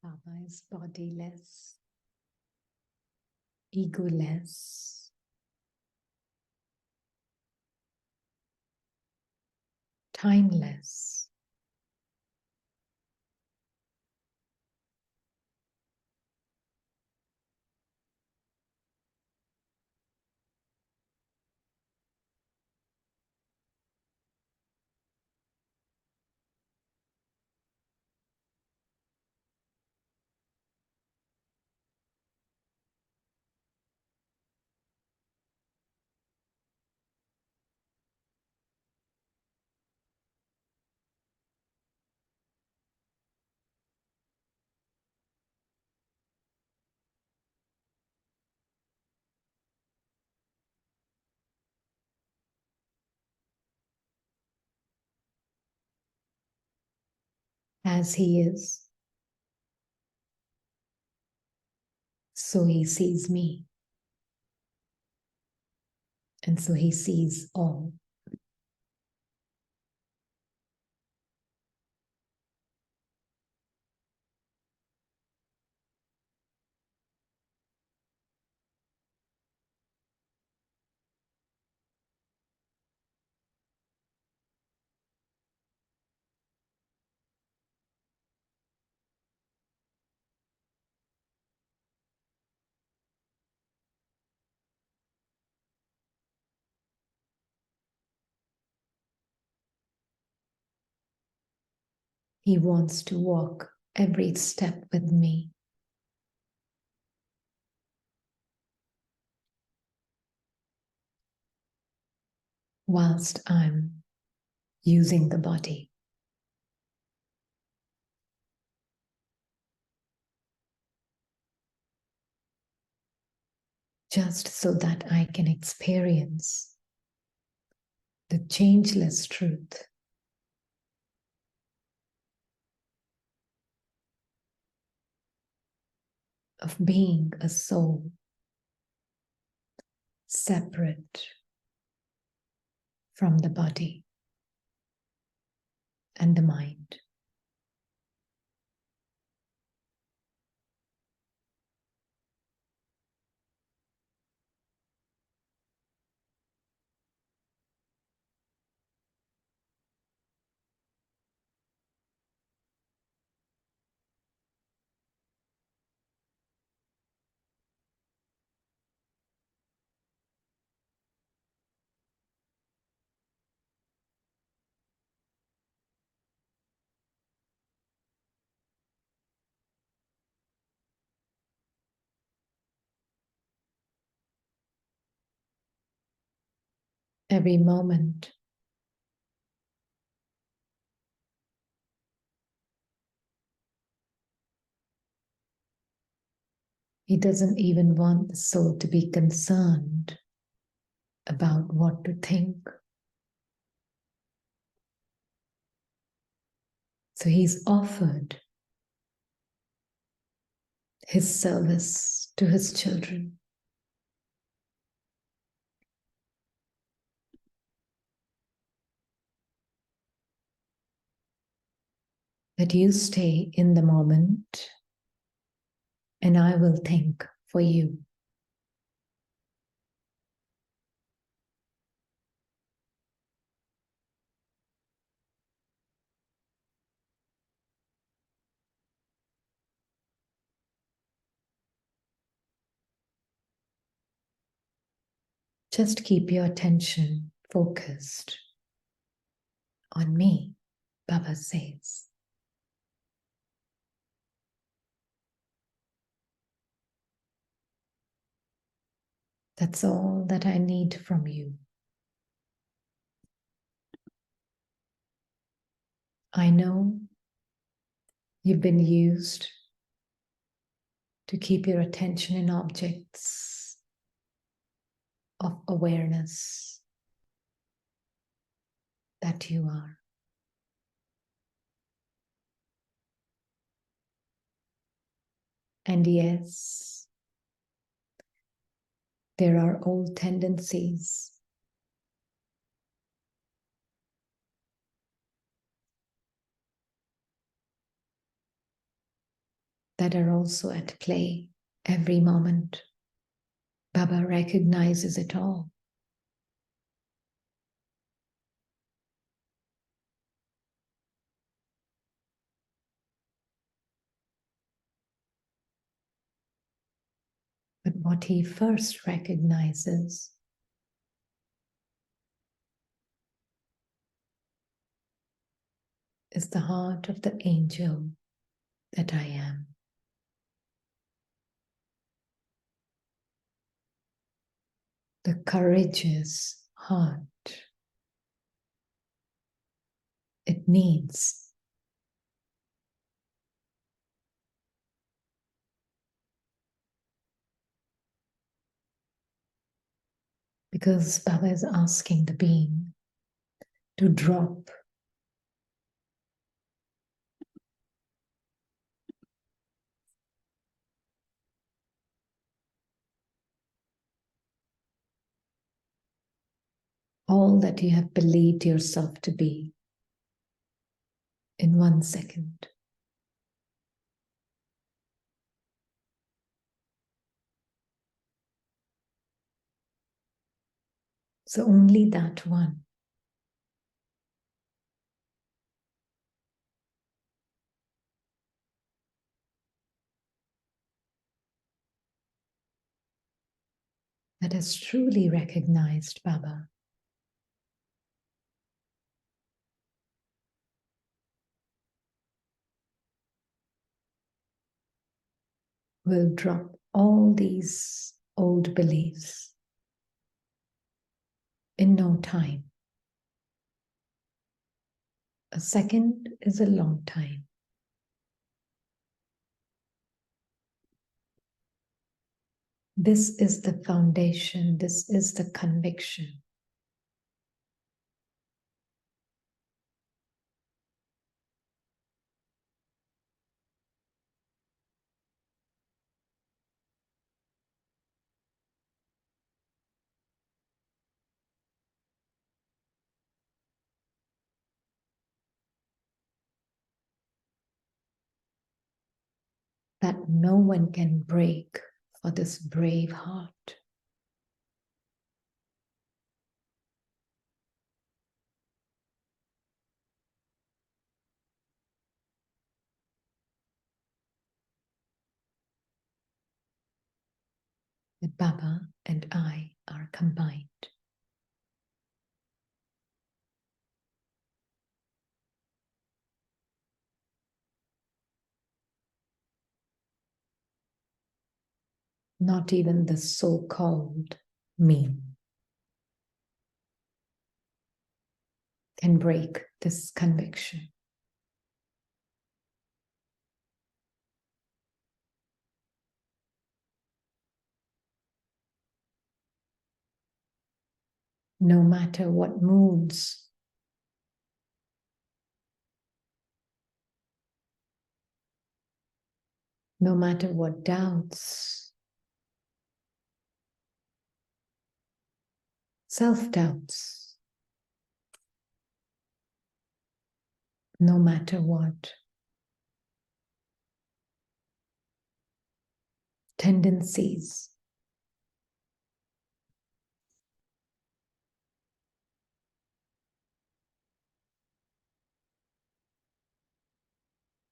Baba is bodiless, egoless, timeless. As he is, so he sees me, and so he sees all. He wants to walk every step with me. Whilst I'm using the body. Just so that I can experience the changeless truth of being a soul separate from the body and the mind. Every moment he doesn't even want the soul to be concerned about what to think. So he's offered his service to his children. That you stay in the moment and I will think for you. Just keep your attention focused on me, Baba says. That's all that I need from you. I know you've been used to keep your attention in objects of awareness that you are. And yes, there are old tendencies that are also at play every moment. Baba recognizes it all. But what he first recognizes is the heart of the angel that I am. The courageous heart. It needs. Because Baba is asking the being to drop all that you have believed yourself to be in 1 second. So only that one that has truly recognized Baba will drop all these old beliefs in no time. A second is a long time. This is the foundation, this is the conviction. That no one can break for this brave heart. That Baba and I are combined. Not even the so-called me can break this conviction. No matter what moods, no matter what doubts, self-doubts, no matter what tendencies,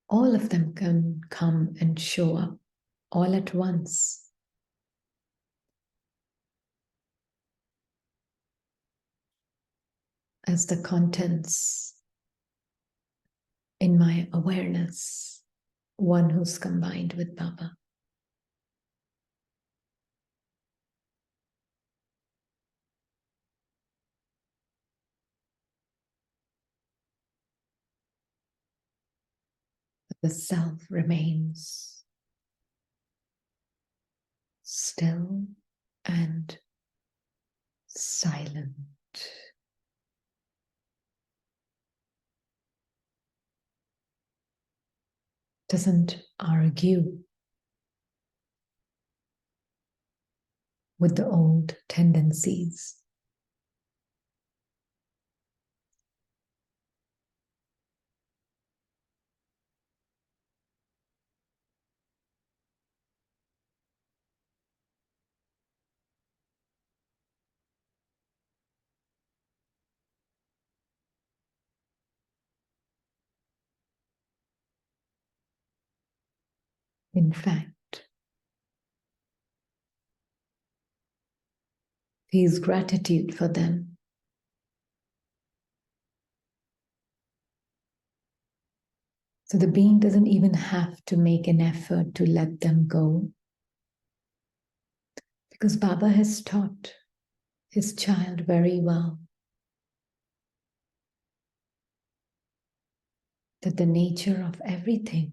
all of them can come and show up all at once. As the contents in my awareness, one who's combined with Baba. The self remains still and silent. Doesn't argue with the old tendencies. In fact, feels gratitude for them. So the being doesn't even have to make an effort to let them go, because Baba has taught his child very well that the nature of everything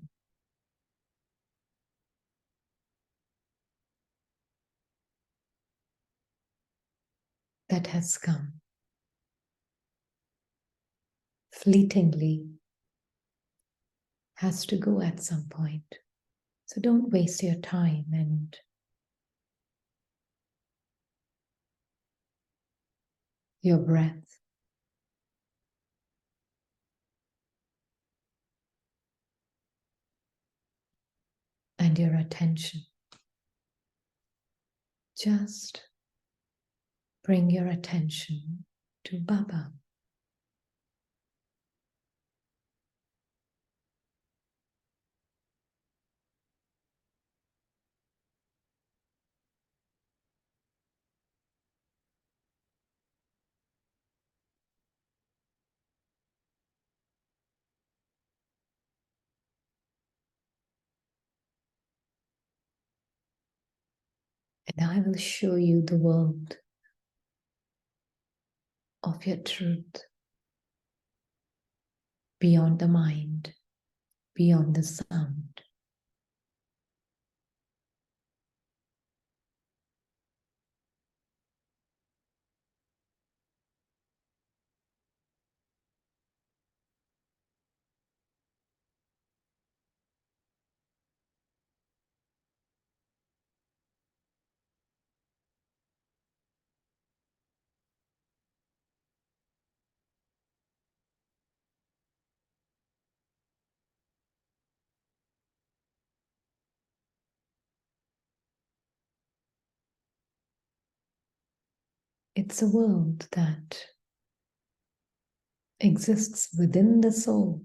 that has come fleetingly has to go at some point. So don't waste your time and your breath and your attention. Just bring your attention to Baba. And I will show you the world of your truth, beyond the mind, beyond the sound. It's a world that exists within the soul.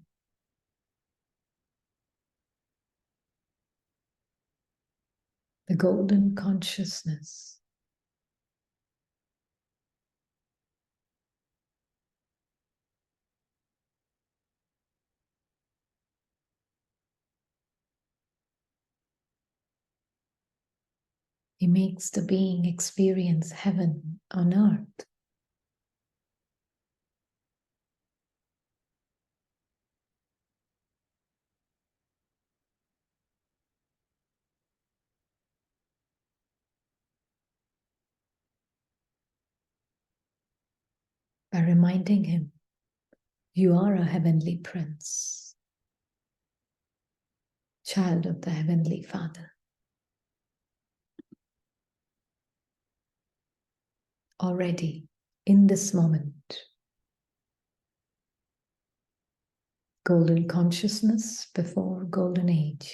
The golden consciousness. He makes the being experience heaven on earth. By reminding him, you are a heavenly prince, child of the heavenly Father. Already, in this moment, golden consciousness before golden age.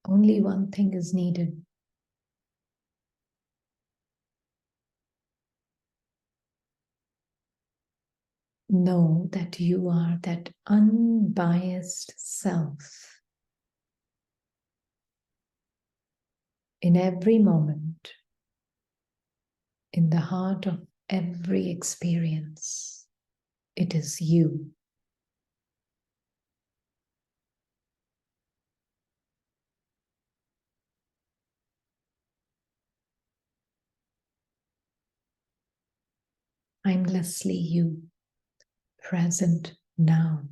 Only one thing is needed. Know that you are that unbiased self in every moment, in the heart of every experience. It is you. Timelessly you, present now.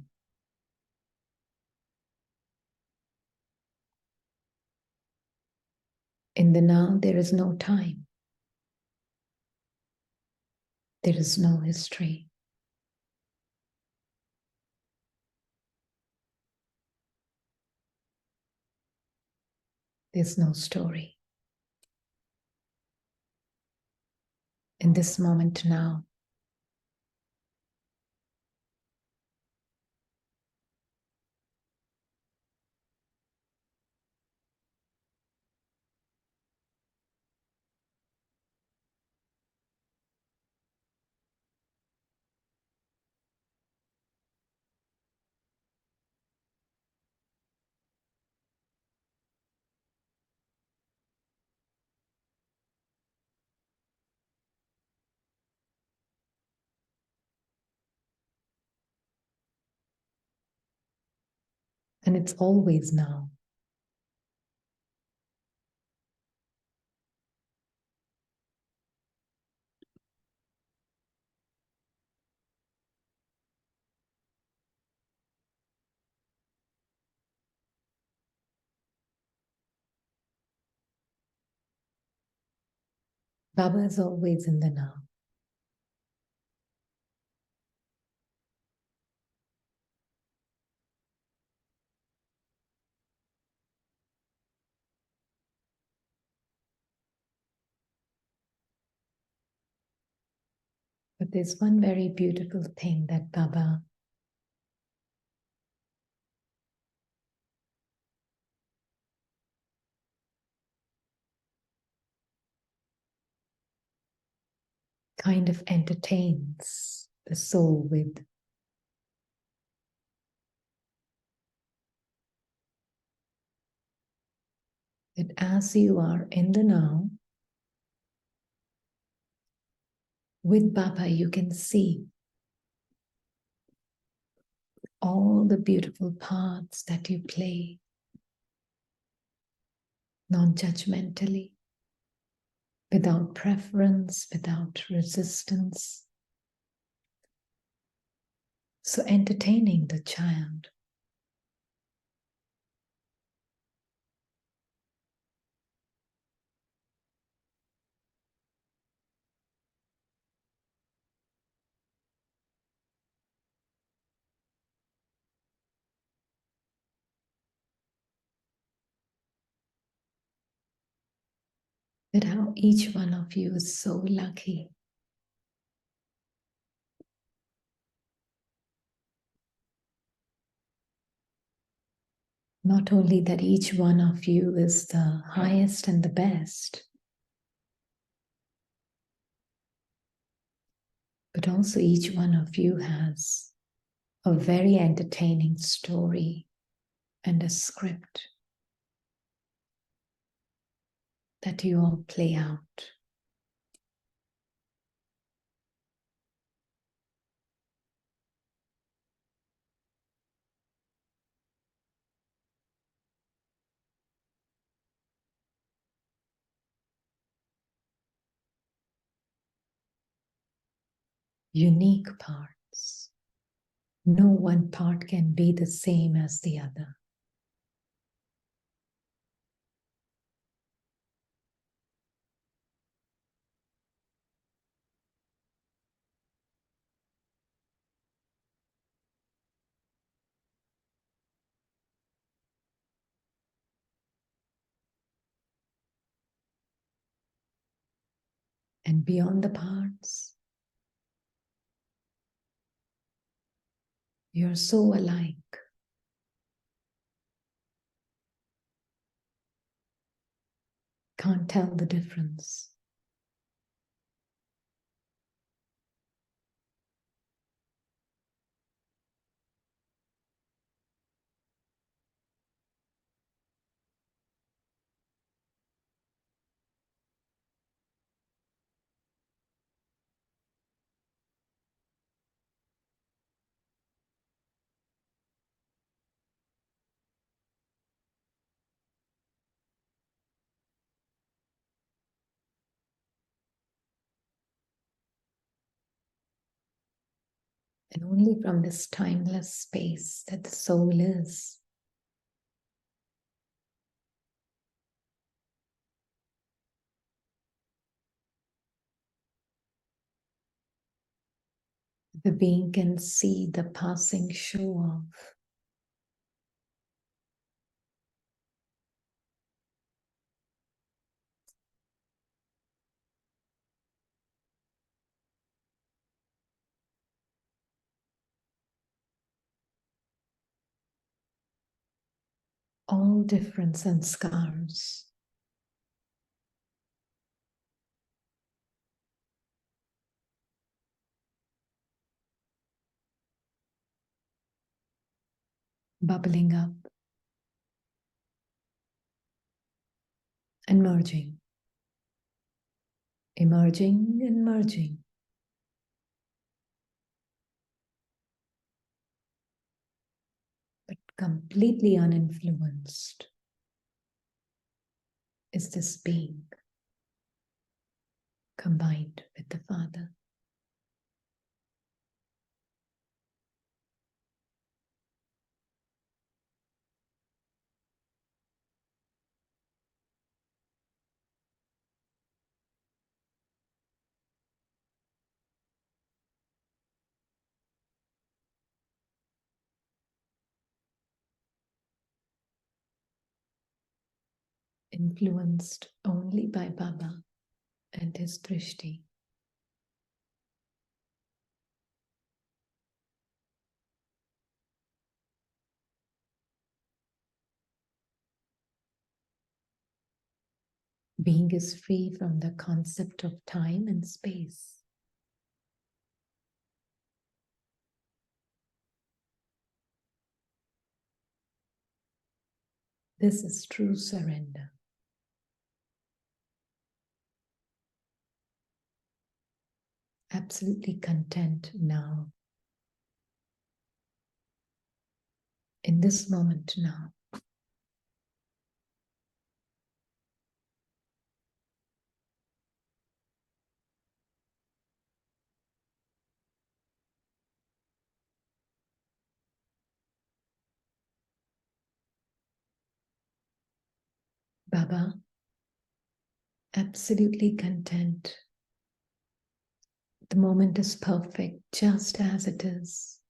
In the now, there is no time. There is no history. There's no story. In this moment now, And it's always now. Baba is always in the now. But there's one very beautiful thing that Baba kind of entertains the soul with. That as you are in the now, with Baba, you can see all the beautiful parts that you play non-judgmentally, without preference, without resistance. So entertaining the child. That how each one of you is so lucky. Not only that each one of you is the highest and the best, but also each one of you has a very entertaining story and a script that you all play out. Unique parts. No one part can be the same as the other. And beyond the parts, you're so alike. Can't tell the difference. And only from this timeless space that the soul is, the being can see the passing show of all different sanskars, bubbling up and merging, emerging and merging. But completely uninfluenced, is this being combined with the Father. Influenced only by Baba and his drishti. Being is free from the concept of time and space. This is true surrender. Absolutely content now, in this moment now. Baba, absolutely content. The moment is perfect just as it is.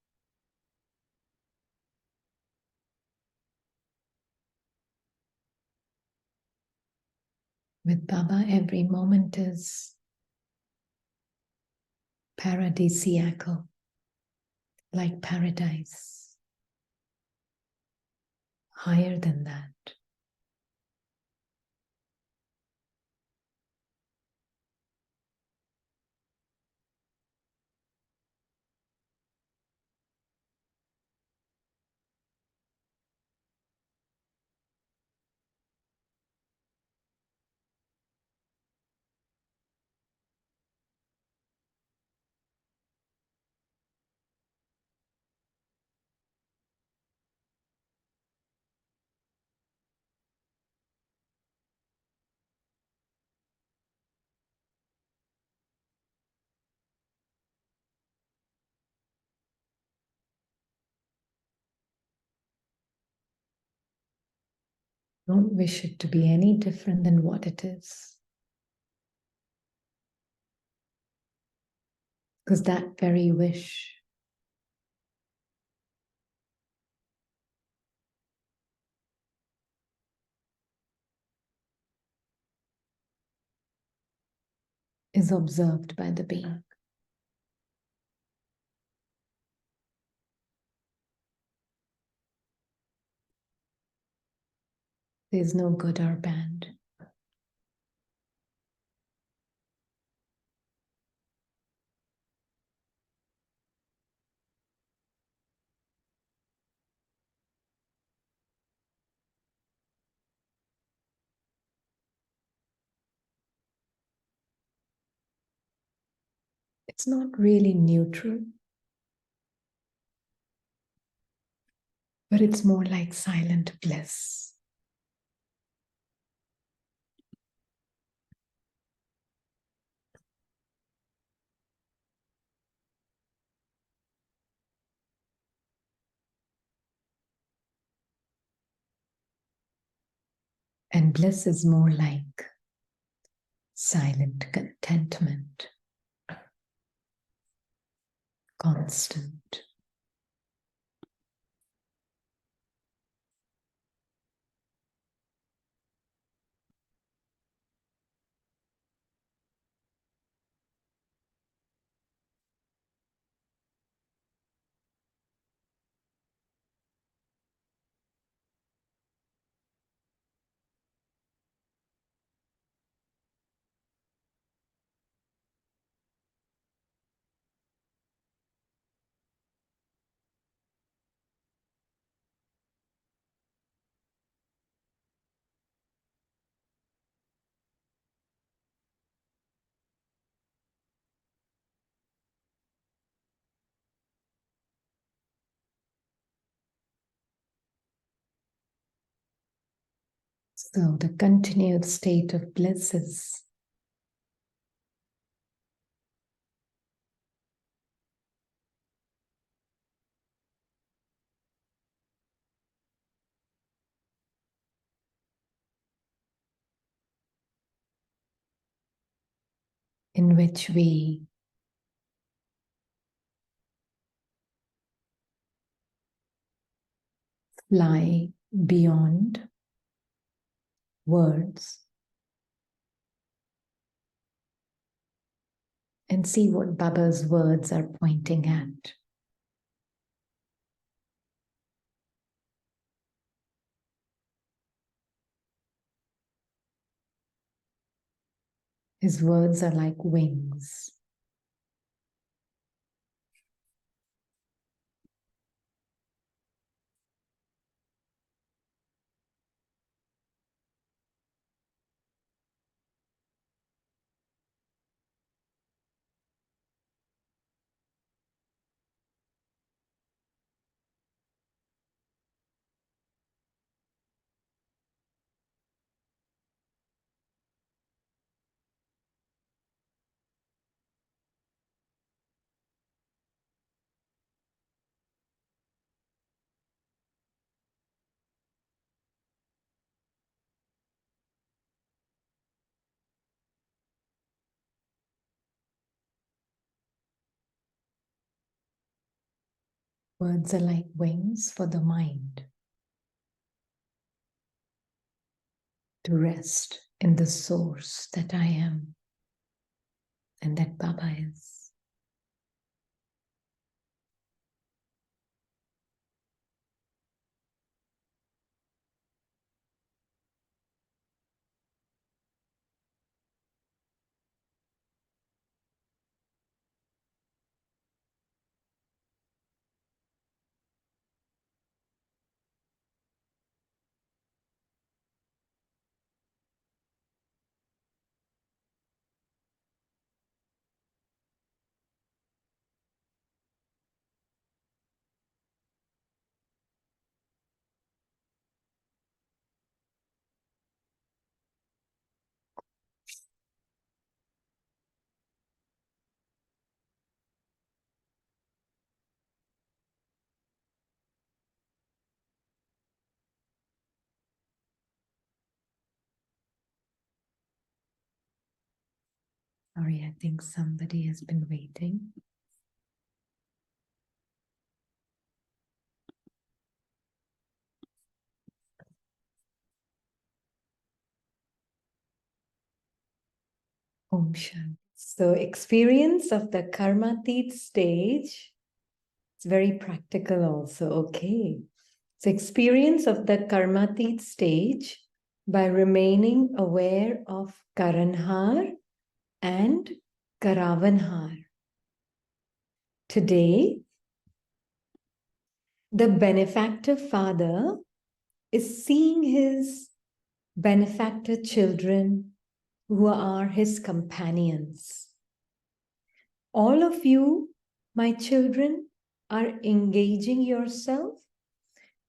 With Baba, every moment is paradisiacal, like paradise. Higher than that. Don't wish it to be any different than what it is. Because that very wish is observed by the being. There's no good or bad. It's not really neutral, but it's more like silent bliss. And bliss is more like silent contentment, constant. So the continued state of bliss is in which we fly beyond words and see what Baba's words are pointing at. His words are like wings. Words are like wings for the mind to rest in the source that I am and that Baba is. Sorry, I think somebody has been waiting. Om Shanti. So experience of the Karmatit stage, it's very practical also, okay. So experience of the Karmatit stage by remaining aware of Karanhar and Karavanhar. Today, the benefactor father is seeing his benefactor children who are his companions. All of you, my children, are engaging yourself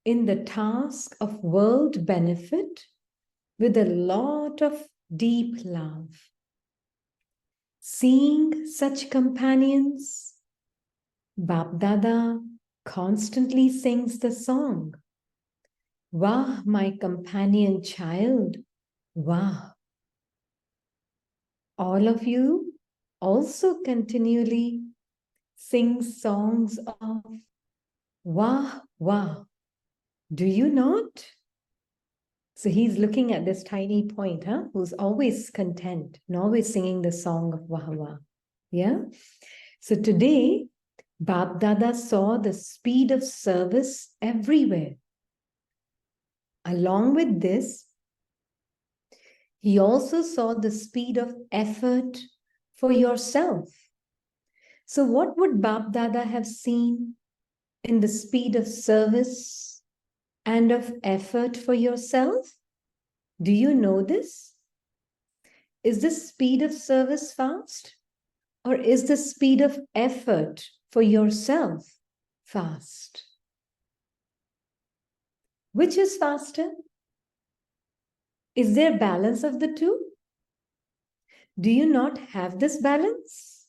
in the task of world benefit with a lot of deep love. Seeing such companions, Bap Dada constantly sings the song, Wah, my companion child, Wah. All of you also continually sing songs of Wah, Wah. Do you not? So he's looking at this tiny point, who's always content and always singing the song of Wah, Wah. Yeah? So today, Bap Dada saw the speed of service everywhere. Along with this, he also saw the speed of effort for yourself. So what would Bap Dada have seen in the speed of service and of effort for yourself? Do you know this? Is the speed of service fast? Or is the speed of effort for yourself fast? Which is faster? Is there balance of the two? Do you not have this balance?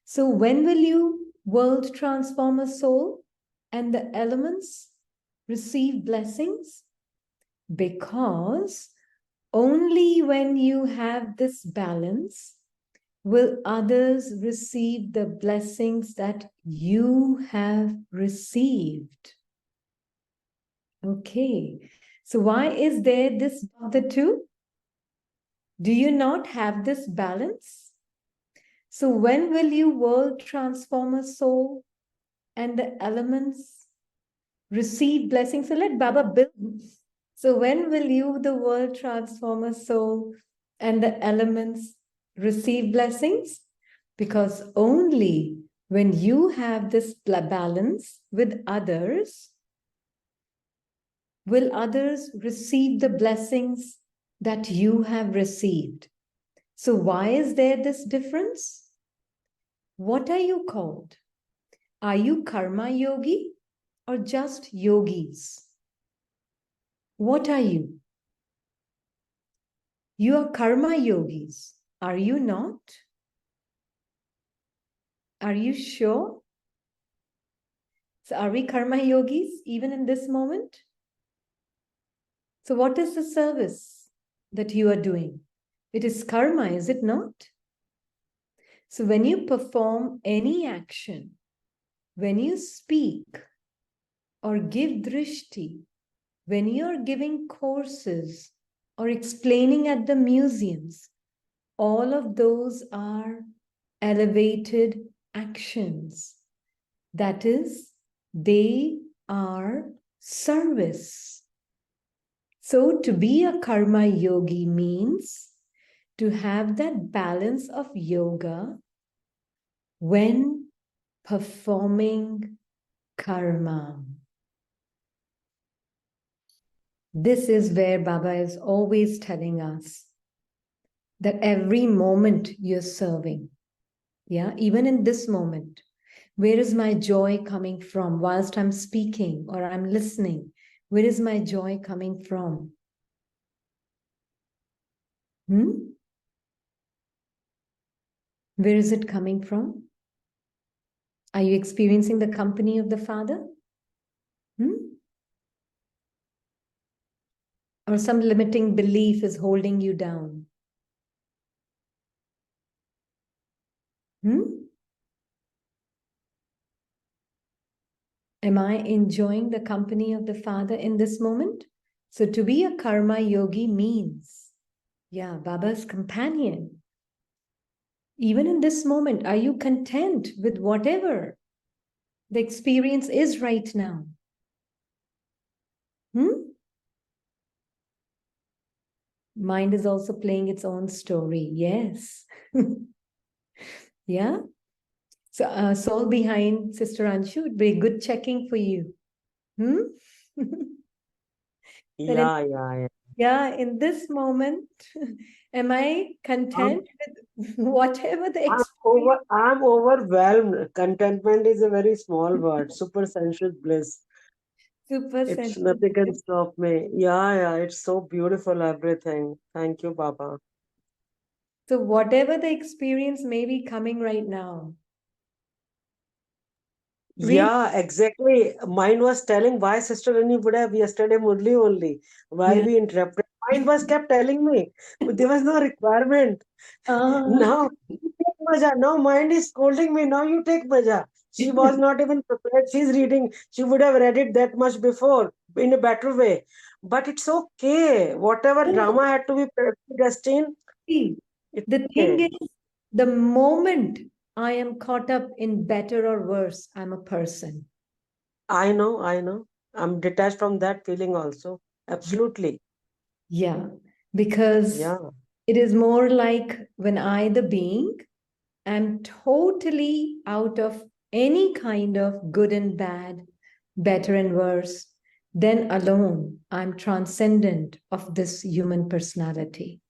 So when will you, world transformer soul, and the elements receive blessings? Because only when you have this balance will others receive the blessings that you have received. Okay, so why is there this the two? Do you not have this balance? So when will you, world transformer soul, and the elements receive blessings? So let Baba build. So when will you, the world transformer soul, and the elements receive blessings? Because only when you have this balance with others, will others receive the blessings that you have received. So why is there this difference? What are you called? Are you karma yogi or just yogis? What are you? You are karma yogis. Are you not? Are you sure? So are we karma yogis even in this moment? So what is the service that you are doing? It is karma, is it not? So when you perform any action, when you speak or give drishti, when you are giving courses or explaining at the museums, all of those are elevated actions. That is, they are service. So to be a karma yogi means to have that balance of yoga when performing karma. This is where Baba is always telling us that every moment you're serving, yeah, even in this moment, where is my joy coming from whilst I'm speaking or I'm listening? Where is my joy coming from? Where is it coming from? Are you experiencing the company of the Father? Or some limiting belief is holding you down? Am I enjoying the company of the Father in this moment? So to be a karma yogi means, yeah, Baba's companion. Even in this moment, are you content with whatever the experience is right now? Mind is also playing its own story. Yes. Yeah. So soul behind Sister Anshu would be good checking for you. Yeah. Yeah, in this moment, am I I'm, content with whatever the experience? I'm overwhelmed. Contentment is a very small word. Super sensuous bliss. Super It's sensitive. nothing can stop me. Yeah. It's so beautiful, everything. Thank you, Baba. So whatever the experience may be coming right now, really, Yeah, exactly. Mind was telling why Sister Rini would have yesterday Murli only. Why yeah. we interrupted. Mind was kept telling me, but there was no requirement. Uh, Now, you take Maja. Now, mind is scolding me. Now, you take Maja. She was not even prepared. She's reading. She would have read it that much before in a better way. But it's okay. Whatever drama had to be predestined, see, it's the thing okay. is, the moment I am caught up in better or worse, I'm a person. I know. I'm detached from that feeling also. Absolutely. Yeah, because Yeah. it is more like when I, the being, am totally out of any kind of good and bad, better and worse, then alone I'm transcendent of this human personality.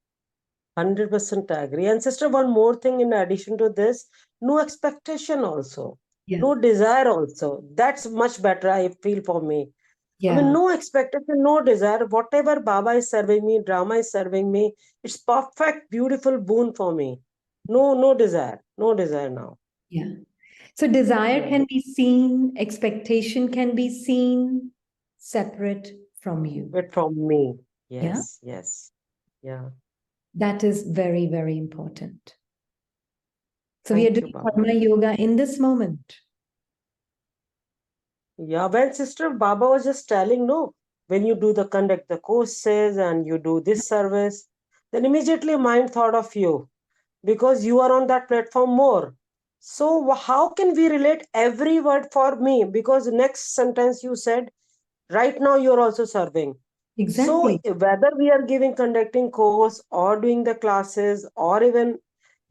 100% agree. And sister, one more thing in addition to this, no expectation also, Yeah. no desire also. That's much better, I feel, for me. I mean, Yeah. no expectation, no desire. Whatever Baba is serving me, drama is serving me, it's perfect, beautiful boon for me. No desire, no desire now. Yeah. So desire Yeah, can be seen, expectation can be seen separate from you. but from me. Yeah. Yes, yes. Yeah. That is very, very important. So we are Thank you, doing Baba. karma yoga in this moment. Yeah, when Sister Baba was just telling, no, when you do the conduct the courses and you do this service, then immediately mind thought of you because you are on that platform more. So how can we relate every word for me? Because next sentence you said, right now you're also serving. So Exactly. whether we are giving conducting course or doing the classes or even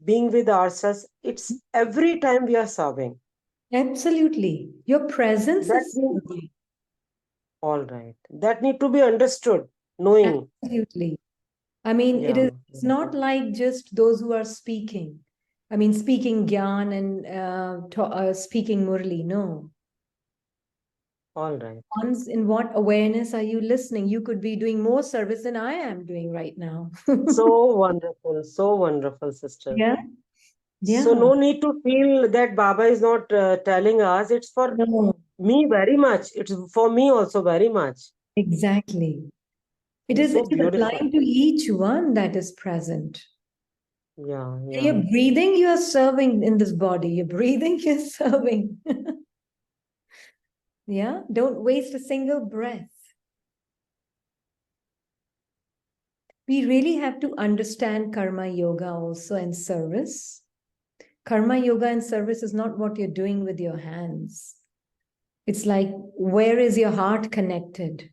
being with ourselves, it's every time we are serving. Absolutely. Your presence That is means serving. all right. That need to be understood, knowing. Absolutely. I mean, Yeah. it's not like just those who are speaking. I mean, speaking Gyan and speaking Murli. No. All right. Once in what awareness are you listening? You could be doing more service than I am doing right now. So wonderful, sister. Yeah. So Yeah. no need to feel that Baba is not telling us. It's for No, me very much. It's for me also very much. exactly. It's It so is beautiful. applying to each one that is present. Yeah, yeah. You're breathing, you're serving in this body. You're breathing, you're serving. Yeah. Don't waste a single breath. We really have to understand karma yoga also and service. Karma yoga and service is not what you're doing with your hands. It's like, where is your heart connected?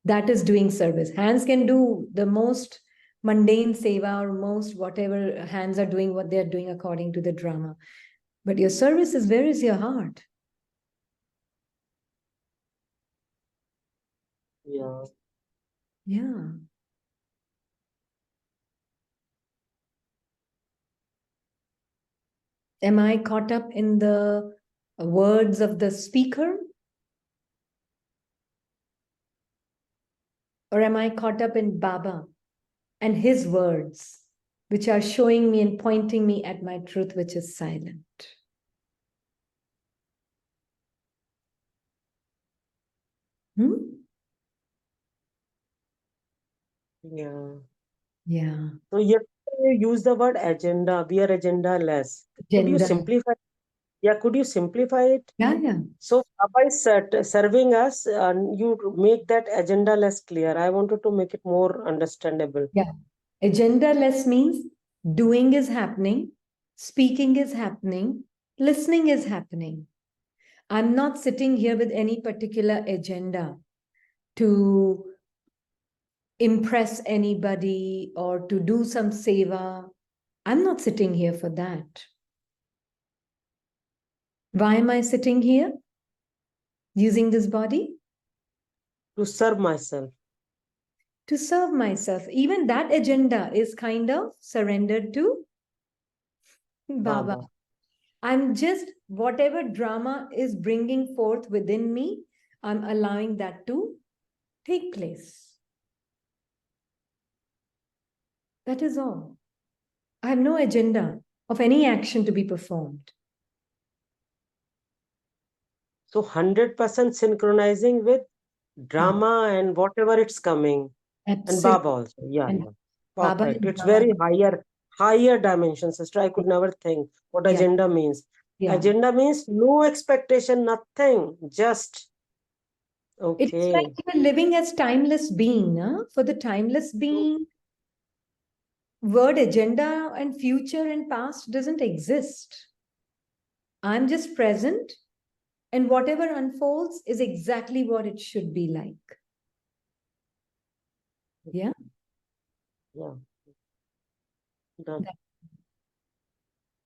That is doing service. Hands can do the most mundane seva or most whatever hands are doing what they're doing according to the drama. But your service is, where is your heart? Yeah. Yeah. Am I caught up in the words of the speaker? Or am I caught up in Baba and his words, which are showing me and pointing me at my truth, which is silent? Hmm? Yeah. Yeah. So yesterday you use the word agenda. We are agenda less. Could you Gender. simplify? Yeah, could you simplify it? Yeah, yeah. So Baba is serving us, and you make that agenda less clear. I wanted to make it more understandable. Yeah. Agenda-less means doing is happening, speaking is happening, listening is happening. I'm not sitting here with any particular agenda to impress anybody or to do some seva. I'm not sitting here for that. Why am I sitting here using this body? To serve myself, To serve myself. Even that agenda is kind of surrendered to Baba. Baba. I'm just, whatever drama is bringing forth within me, I'm allowing that to take place. That is all. I have no agenda of any action to be performed. So 100% synchronizing with Yeah, drama and whatever it's coming. And Baba absolutely. also. Yeah, And yeah. Baba Perfect. and It's Baba. very higher dimension, sister. I could never think what Yeah, agenda means. yeah. Agenda means no expectation, nothing. Just It's like okay. you're living as timeless being. Huh? For the timeless being, word agenda and future and past doesn't exist. I'm just present, and whatever unfolds is exactly what it should be like. Yeah. Yeah, done.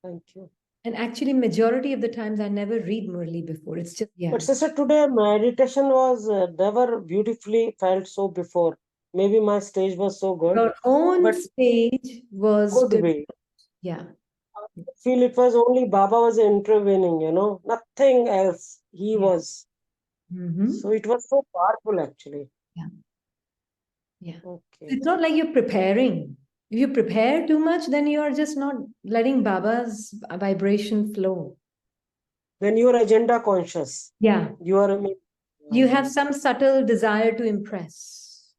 Thank you. And actually, majority of the times I never read Murli before. It's just, yeah. But sister, today meditation was never beautifully felt so before. Maybe my stage was so good, Your own but stage was good good. way. Yeah. I feel it was only Baba was intervening, nothing else. He Yeah. was. Mm-hmm. So it was so powerful, actually. Yeah. Yeah. Okay. It's not like you're preparing. If you prepare too much, then you are just not letting Baba's vibration flow. When you are agenda conscious, Yeah. you are. You have some subtle desire to impress.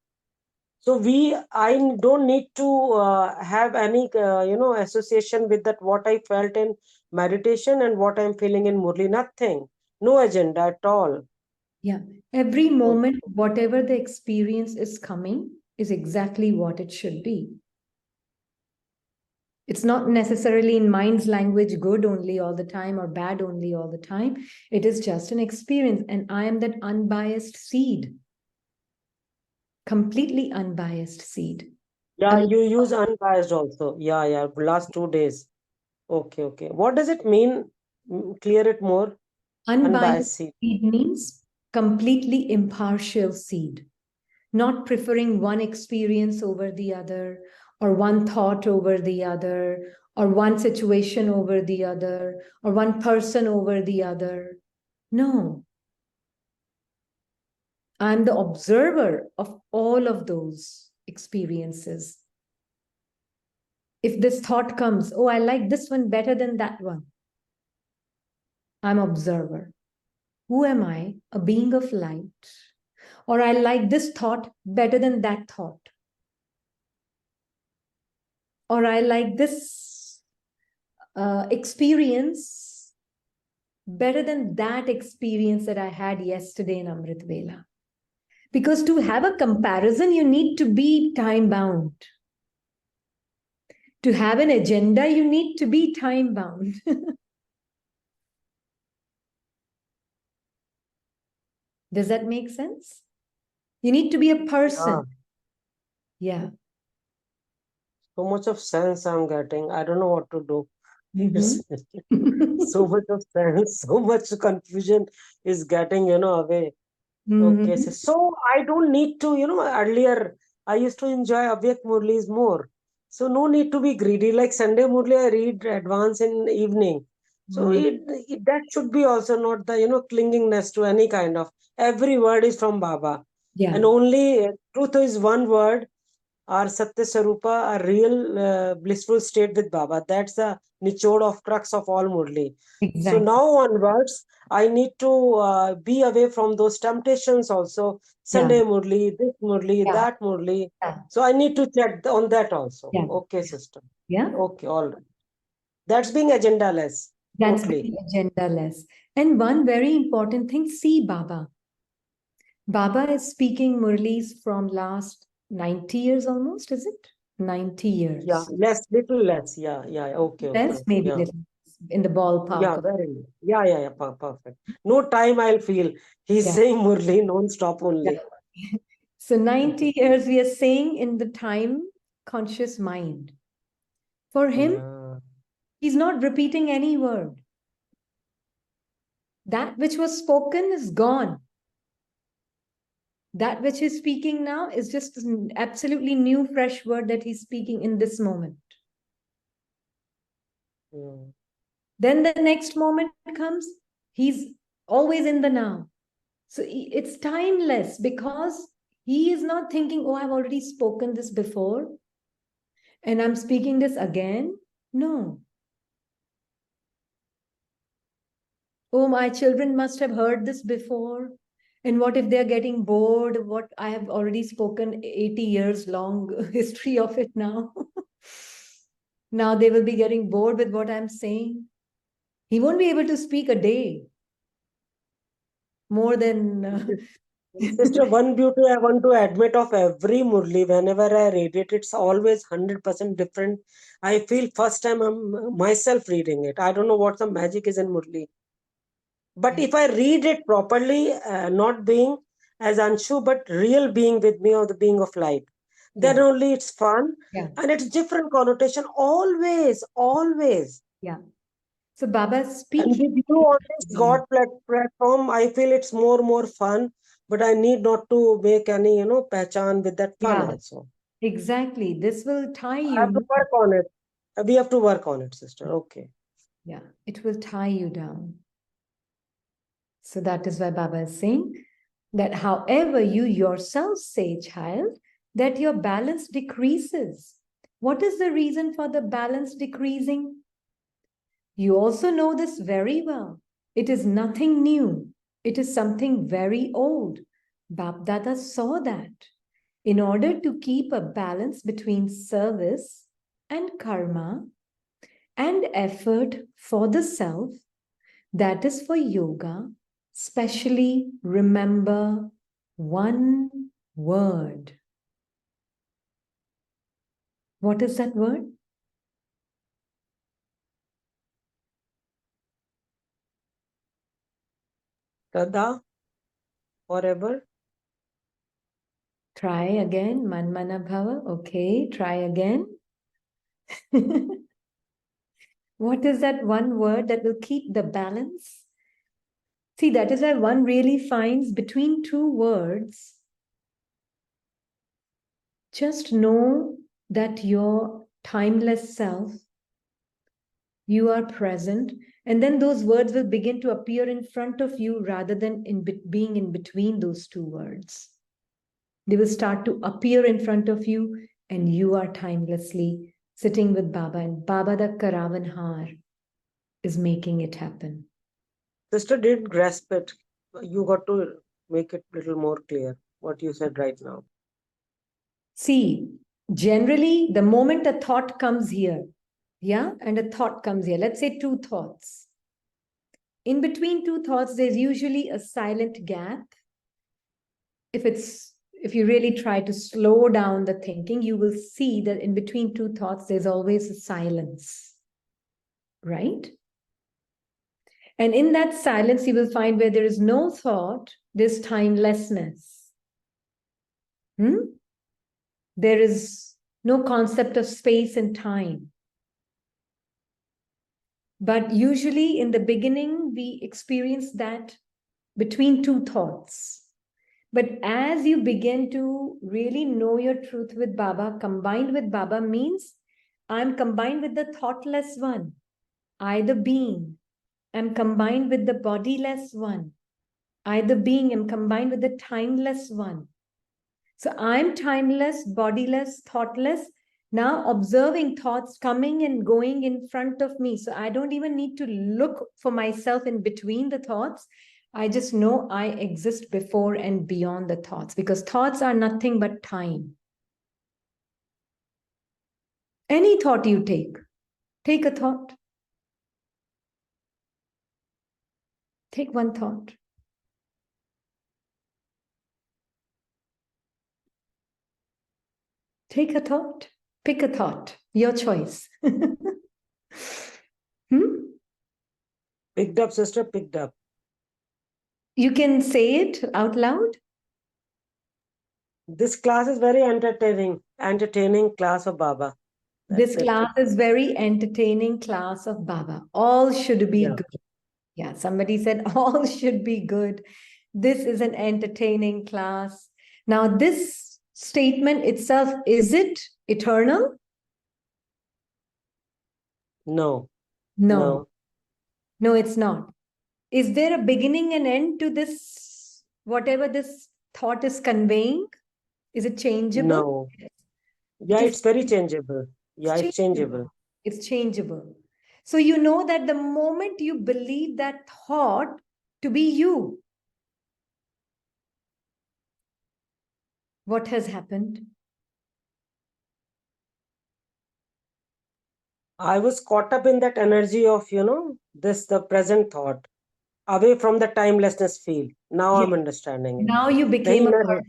So I don't need to have any, association with that what I felt in meditation and what I'm feeling in Murli. Nothing, no agenda at all. Yeah. Every Oh, moment, whatever the experience is coming, is exactly what it should be. It's not necessarily in mind's language good only all the time or bad only all the time. It is just an experience. And I am that unbiased seed, completely unbiased seed. yeah, Un- you use unbiased also. Yeah, yeah. Last 2 days. Okay, okay. What does it mean? Clear it more. Unbiased Unbiased seed. seed means completely impartial seed, not preferring one experience over the other, or one thought over the other, or one situation over the other, or one person over the other. No, I'm the observer of all of those experiences. If this thought comes, oh, I like this one better than that one, I'm observer. Who am I? A being of light. Or I like this thought better than that thought. Or I like this experience better than that experience that I had yesterday in Amrit Vela. Because to have a comparison, you need to be time bound. To have an agenda, you need to be time bound. Does that make sense? You need to be a Yeah. person. Yeah. So much of sense I'm getting. I don't know what to do. Mm-hmm. It's so much of sense, so much confusion is getting, away. Okay, Mm-hmm. so I don't need to, earlier I used to enjoy Avyak Murlis more. So no need to be greedy. Like Sunday Murli, I read advance in evening. So Mm-hmm. that should be also not the, clingingness to any kind of. Every word is from Baba. Yeah, And only truth is one word, our Satya Sarupa, a real blissful state with Baba. That's the nichod of crux of all Murli. So exactly. now onwards, I need to be away from those temptations also. Yeah, Sunday Murli, this Murli, yeah, that Murli. yeah, So I need to check on that also. yeah, Okay, sister. yeah. Okay, all right. That's being agendaless. That's Totally. being agendaless. And one very important thing, see Baba. Baba is speaking Murlis from last 90 years almost, is it? 90 Yeah, years. less, little less. Yeah, yeah. Okay, Less, okay. maybe Yeah. little in the ballpark Yeah, of, very nice. Yeah, yeah, yeah, perfect. No time I'll feel. He's yeah, saying Murli non-stop yeah. only. So 90 years we are saying in the time conscious mind. For him, Yeah. he's not repeating any word. That which was spoken is gone. That which he's speaking now is just an absolutely new, fresh word that he's speaking in this moment. Yeah. Then the next moment comes, he's always in the now. So it's timeless because he is not thinking, oh, I've already spoken this before and I'm speaking this again. No. Oh, my children must have heard this before. And what if they're getting bored? What I have already spoken 80 years long history of it now. Now they will be getting bored with what I'm saying. He won't be able to speak a day more than. Sister, one beauty I want to admit of every Murli, whenever I read it, it's always 100% different. I feel first time I'm myself reading it. I don't know what the magic is in Murli. But Yeah, if I read it properly, not being as Anshu, but real being with me or the being of light, then yeah, only it's fun yeah, and it's different connotation always, always. yeah. So Baba is And speaking. with you on this God platform, I feel it's more fun, but I need not to make any, pehchan with that fun Yeah, also. exactly. This will tie I have to you. work on it. We have to work on it, sister. Okay. Yeah, it will tie you down. So that is why Baba is saying, that however you yourself say, child, that your balance decreases. What is the reason for the balance decreasing? You also know this very well. It is nothing new. It is something very old. Bap Dada saw that. In order to keep a balance between service and karma and effort for the self, that is for yoga, specially remember one word. What is that word? Tada, forever. Try again, Manmana Bhava. Okay, try again. What is that one word that will keep the balance? See, that is why one really finds between two words, just know that your timeless self, you are present, and then those words will begin to appear in front of you rather than being in between those two words. They will start to appear in front of you, and you are timelessly sitting with Baba, and Baba the Karavanhar is making it happen. Sister did grasp it. You got to make it a little more clear what you said right now. See, generally, the moment a thought comes here, yeah, and a thought comes here, let's say two thoughts. In between two thoughts, there's usually a silent gap. If you really try to slow down the thinking, you will see that in between two thoughts, there's always a silence, right? And in that silence, you will find where there is no thought, there's timelessness. There is no concept of space and time. But usually in the beginning, we experience that between two thoughts. But as you begin to really know your truth with Baba, combined with Baba means I'm combined with the thoughtless one, I the being. I'm combined with the bodiless one, I the being. I'm combined with the timeless one. So I'm timeless, bodiless, thoughtless, now observing thoughts coming and going in front of me. So I don't even need to look for myself in between the thoughts. I just know I exist before and beyond the thoughts, because thoughts are nothing but time. Any thought you take a thought. Take one thought. Take a thought. Pick a thought. Your choice. Picked up, sister, picked up. You can say it out loud. This class is very entertaining class of Baba. That's This it. class is very entertaining class of Baba. All should be Yeah. good. Yeah, somebody said all should be good. This is an entertaining class. Now, this statement itself, is it eternal? No. No. No, it's not. Is there a beginning and end to this, whatever this thought is conveying? Is it changeable? No. Yeah, it's very changeable. Yeah, it's changeable. It's changeable. So you know that the moment you believe that thought to be you, what has happened? I was caught up in that energy of, the present thought, away from the timelessness field. Now I'm understanding it. Now you became a person.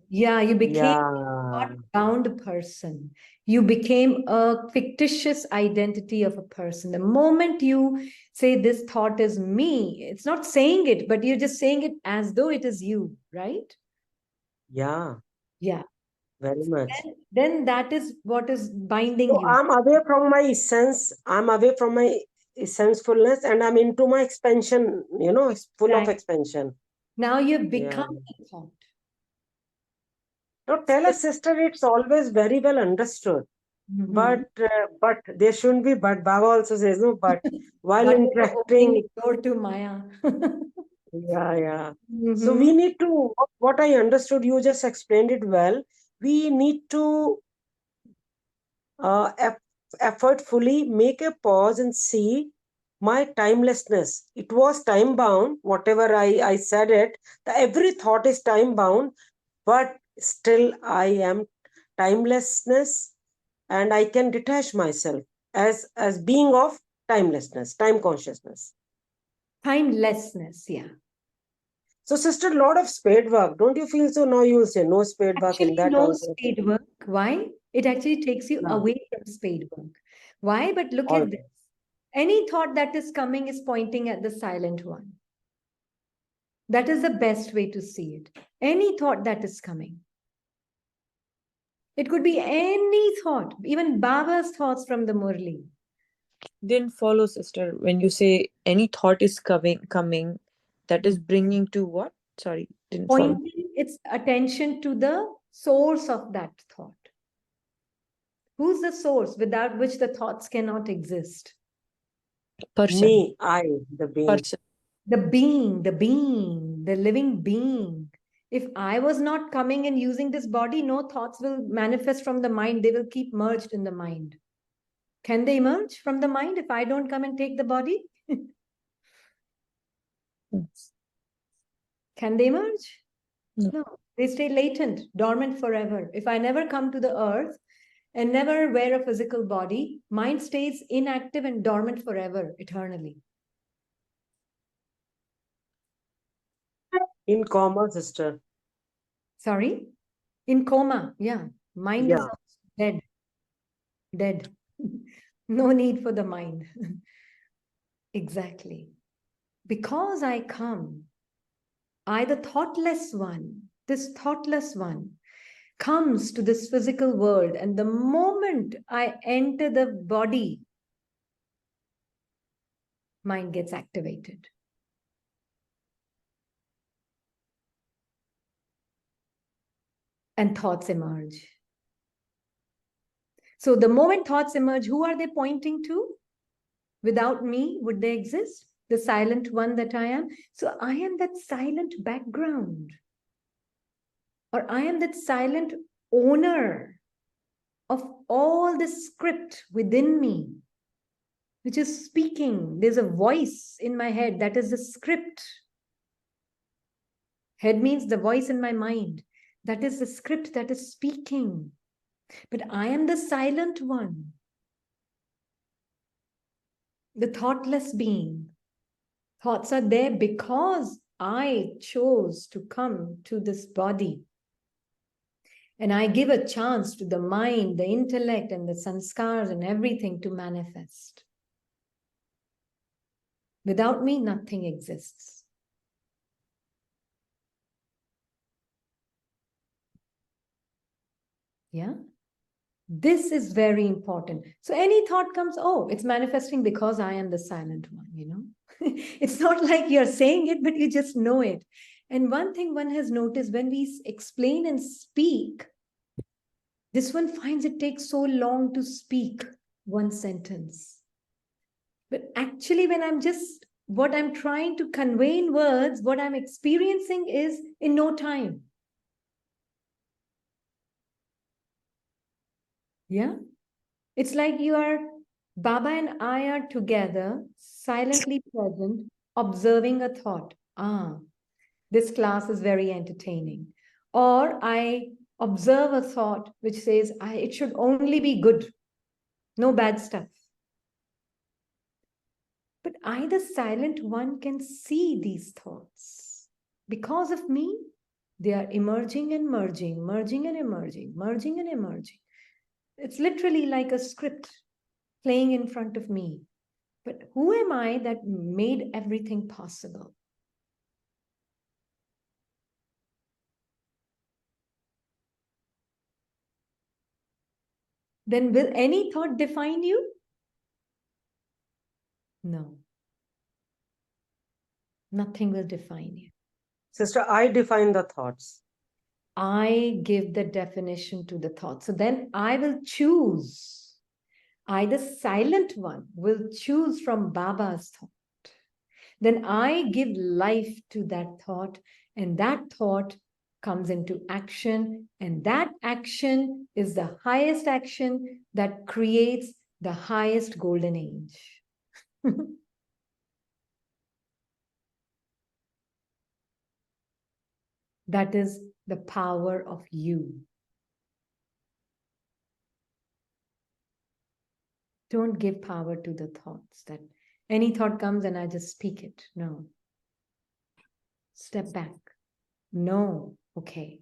Yeah, you became Yeah. a bound person. You became a fictitious identity of a person. The moment you say this thought is me, it's not saying it, but you're just saying it as though it is you, right? Yeah. Yeah. Very much. Then that is what is binding So you. I'm away from my essence. I'm away from my essentialness, and I'm into my expansion, it's full of expansion. Now you've become Yeah. a thought. Now tell us, sister, it's always very well understood. But there shouldn't be, but Baba also says no, but while Why are you opening interacting, the door to Maya? Yeah, yeah. So Mm-hmm. we need to, what I understood, you just explained it well. We need to uh, eff- effortfully make a pause and see my timelessness. It was time bound, whatever I said it. Every thought is time bound, but still I am timelessness, and I can detach myself as being of timelessness, time consciousness. Timelessness, yeah. So, sister, lot of spade work. Don't you feel so? Now you will say no spade work in Actually, that no also. spade work. Why? It actually takes you Yeah. away from spade work. Why? But look All at right. this. Any thought that is coming is pointing at the silent one. That is the best way to see it. Any thought that is coming. It could be any thought, even Baba's thoughts from the Murli. Didn't follow, sister. When you say any thought is coming, that is bringing to what? Sorry, didn't follow. Pointing its attention to the source of that thought. Who's the source without which the thoughts cannot exist? Person. Me, I, the being. Person. The living being. If I was not coming and using this body, no thoughts will manifest from the mind. They will keep merged in the mind. Can they emerge from the mind if I don't come and take the body? Yes. Can they emerge? No. No, they stay latent, dormant forever. If I never come to the earth and never wear a physical body, mind stays inactive and dormant forever, eternally. In coma, sister. Sorry? In coma, yeah. Mind is Yeah. dead, dead. No need for the mind. Exactly. Because I come, I, the thoughtless one, this thoughtless one, comes to this physical world. And the moment I enter the body, mind gets activated. And thoughts emerge. So the moment thoughts emerge, who are they pointing to? Without me, would they exist? The silent one that I am. So I am that silent background, or I am that silent owner of all the script within me, which is speaking. There's a voice in my head that is the script. Head means the voice in my mind. That is the script that is speaking. But I am the silent one, the thoughtless being. Thoughts are there because I chose to come to this body. And I give a chance to the mind, the intellect, and the sanskars and everything to manifest. Without me, nothing exists. Yeah? This is very important. So any thought comes, oh, it's manifesting because I am the silent one, you know? It's not like you're saying it, but you just know it. And one thing one has noticed when we explain and speak, this one finds it takes so long to speak one sentence. But actually, when I'm just, what I'm trying to convey in words, what I'm experiencing is in no time. Yeah? It's like you are, Baba and I are together, silently present, observing a thought. Ah, this class is very entertaining. Or I observe a thought which says, it should only be good, no bad stuff. But I, the silent one, can see these thoughts. Because of me, they are emerging and merging, merging and emerging, merging and emerging. It's literally like a script playing in front of me. But who am I that made everything possible? Then will any thought define you? No. Nothing will define you. Sister, I define the thoughts. I give the definition to the thought. So then I will choose. I, the silent one, will choose from Baba's thought. then I give life to that thought, and that thought comes into action, and that action is the highest action that creates the highest golden age. That is the power of you. Don't give power to the thoughts that any thought comes and I just speak it. No. Step back. No. Okay.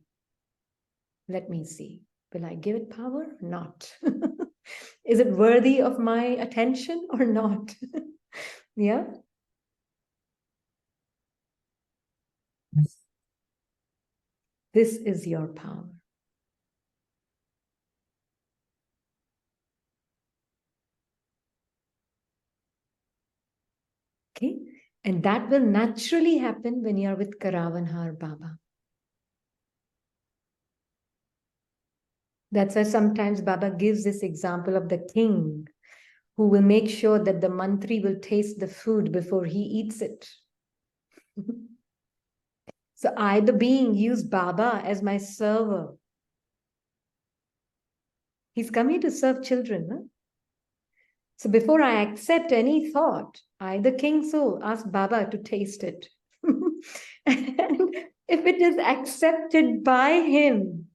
Let me see. Will I give it power or not? Is it worthy of my attention or not? Yeah. This is your power. Okay. And that will naturally happen when you are with Karavanhar Baba. That's why sometimes Baba gives this example of the king who will make sure that the mantri will taste the food before he eats it. So I, the being, use Baba as my server. He's coming to serve children. Huh? So before I accept any thought, I, the king soul, ask Baba to taste it. And if it is accepted by him,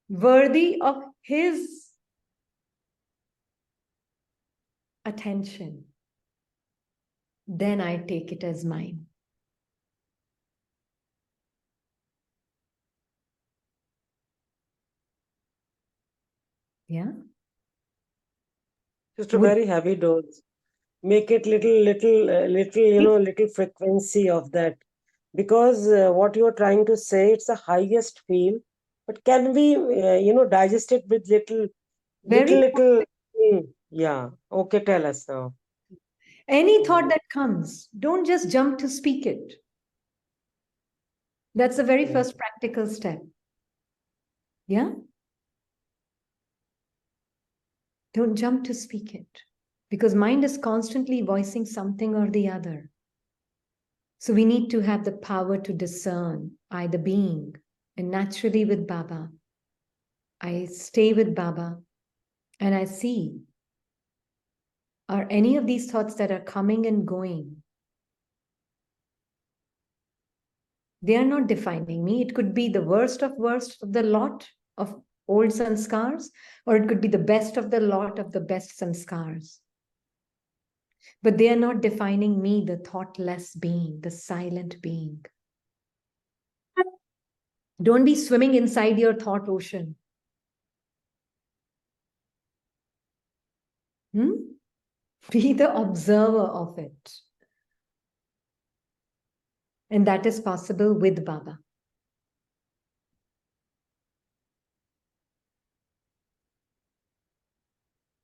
worthy of his attention, then I take it as mine. Yeah. Just a very heavy dose. Make it little frequency of that. Because what you are trying to say, it's the highest feel, but can we, digest it with Very little. Yeah. Okay, tell us now. any thought that comes, don't just jump to speak it. That's the very first practical step. Yeah? Don't jump to speak it. Because mind is constantly voicing something or the other. So we need to have the power to discern, I, the being, and naturally with Baba. I stay with Baba and I see, are any of these thoughts that are coming and going, they are not defining me. It could be the worst of the lot of old sanskars, or it could be the best of the lot of the best sanskars. But they are not defining me, the thoughtless being, the silent being. Don't be swimming inside your thought ocean. Be the observer of it. And that is possible with Baba.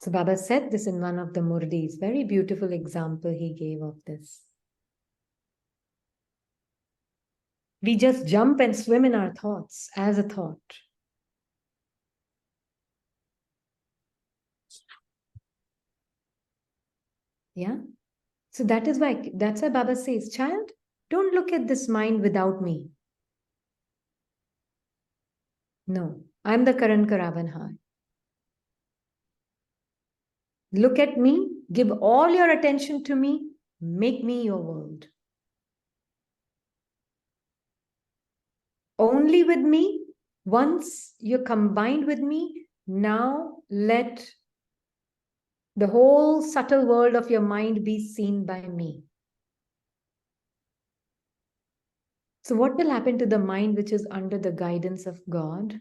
So Baba said this in one of the Murdis. Very beautiful example he gave of this. We just jump and swim in our thoughts as a thought. Yeah. So that's why Baba says, child, don't look at this mind without me. No, I'm the Karan Karavanhar. Look at me, give all your attention to me, make me your world. Only with me, once you're combined with me, now let the whole subtle world of your mind be seen by me. So what will happen to the mind which is under the guidance of God?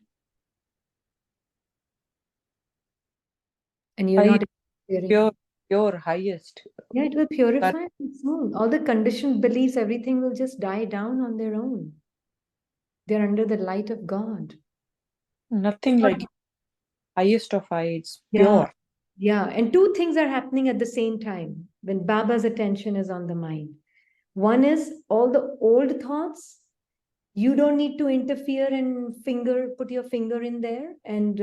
And you're not pure, highest. Yeah, it will purify its own. All the conditioned beliefs, everything will just die down on their own. They're under the light of God. Nothing like highest of heights, Yeah. pure. Yeah, and two things are happening at the same time when Baba's attention is on the mind. One is all the old thoughts. You don't need to interfere and put your finger in there and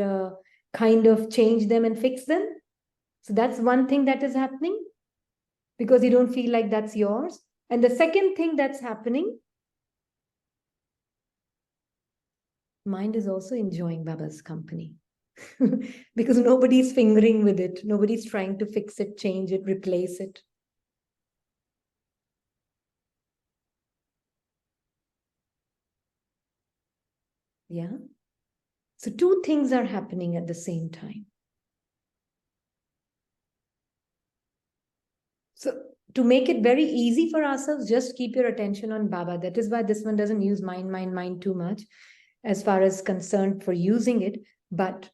kind of change them and fix them. So that's one thing that is happening because you don't feel like that's yours. And the second thing that's happening, mind is also enjoying Baba's company. Because nobody's fingering with it. Nobody's trying to fix it, change it, replace it. Yeah. So two things are happening at the same time. So to make it very easy for ourselves, just keep your attention on Baba. That is why this one doesn't use mind too much as far as concerned for using it. But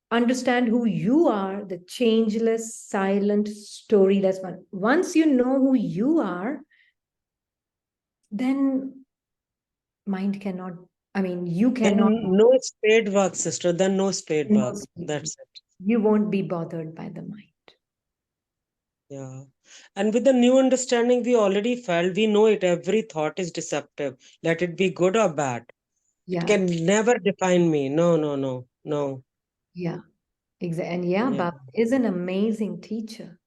understand who you are, the changeless, silent, storyless one. Once you know who you are, then mind cannot, you cannot. Then no spade work, sister. Then no spade No, work. That's it. you won't be bothered by the mind. Yeah. And with the new understanding we already felt, we know it. Every thought is deceptive. Let it be good or bad. It Yeah, can never define me. No, no, no, no. yeah, exactly. And yeah, Yeah. Baba is an amazing teacher.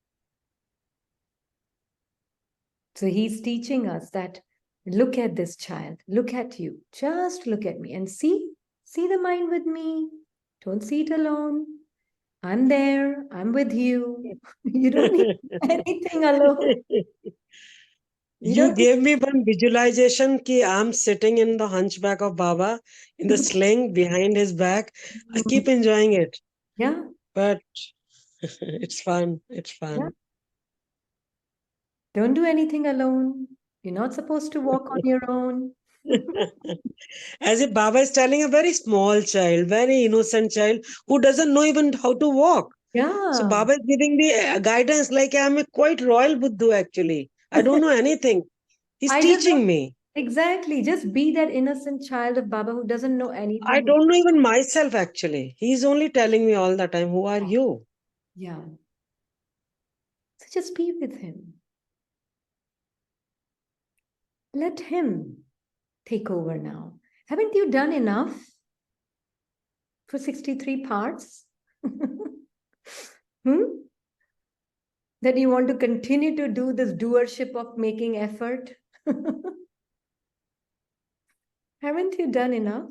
So he's teaching us that look at this child, look at you, just look at me and see the mind with me. Don't see it alone. I'm there, I'm with you. You don't need anything alone. You You don't need. gave me one visualization ki I'm sitting in the hunchback of Baba in the sling behind his back. I keep enjoying it, Yeah, but it's fun. It's yeah. fun. Don't do anything alone. You're not supposed to walk on your own. As if Baba is telling a very small child, very innocent child who doesn't know even how to walk. So Yeah. Baba is giving me guidance like I'm a quite royal Buddha actually. I don't know anything. He's I just teaching don't. me. Exactly. Just be that innocent child of Baba who doesn't know I anything. don't know even myself actually. He's only telling me all the time, who are you? Yeah. So just be with him. Let him take over now. Haven't you done enough for 63 parts? Hmm? That you want to continue to do this doership of making effort? Haven't you done enough?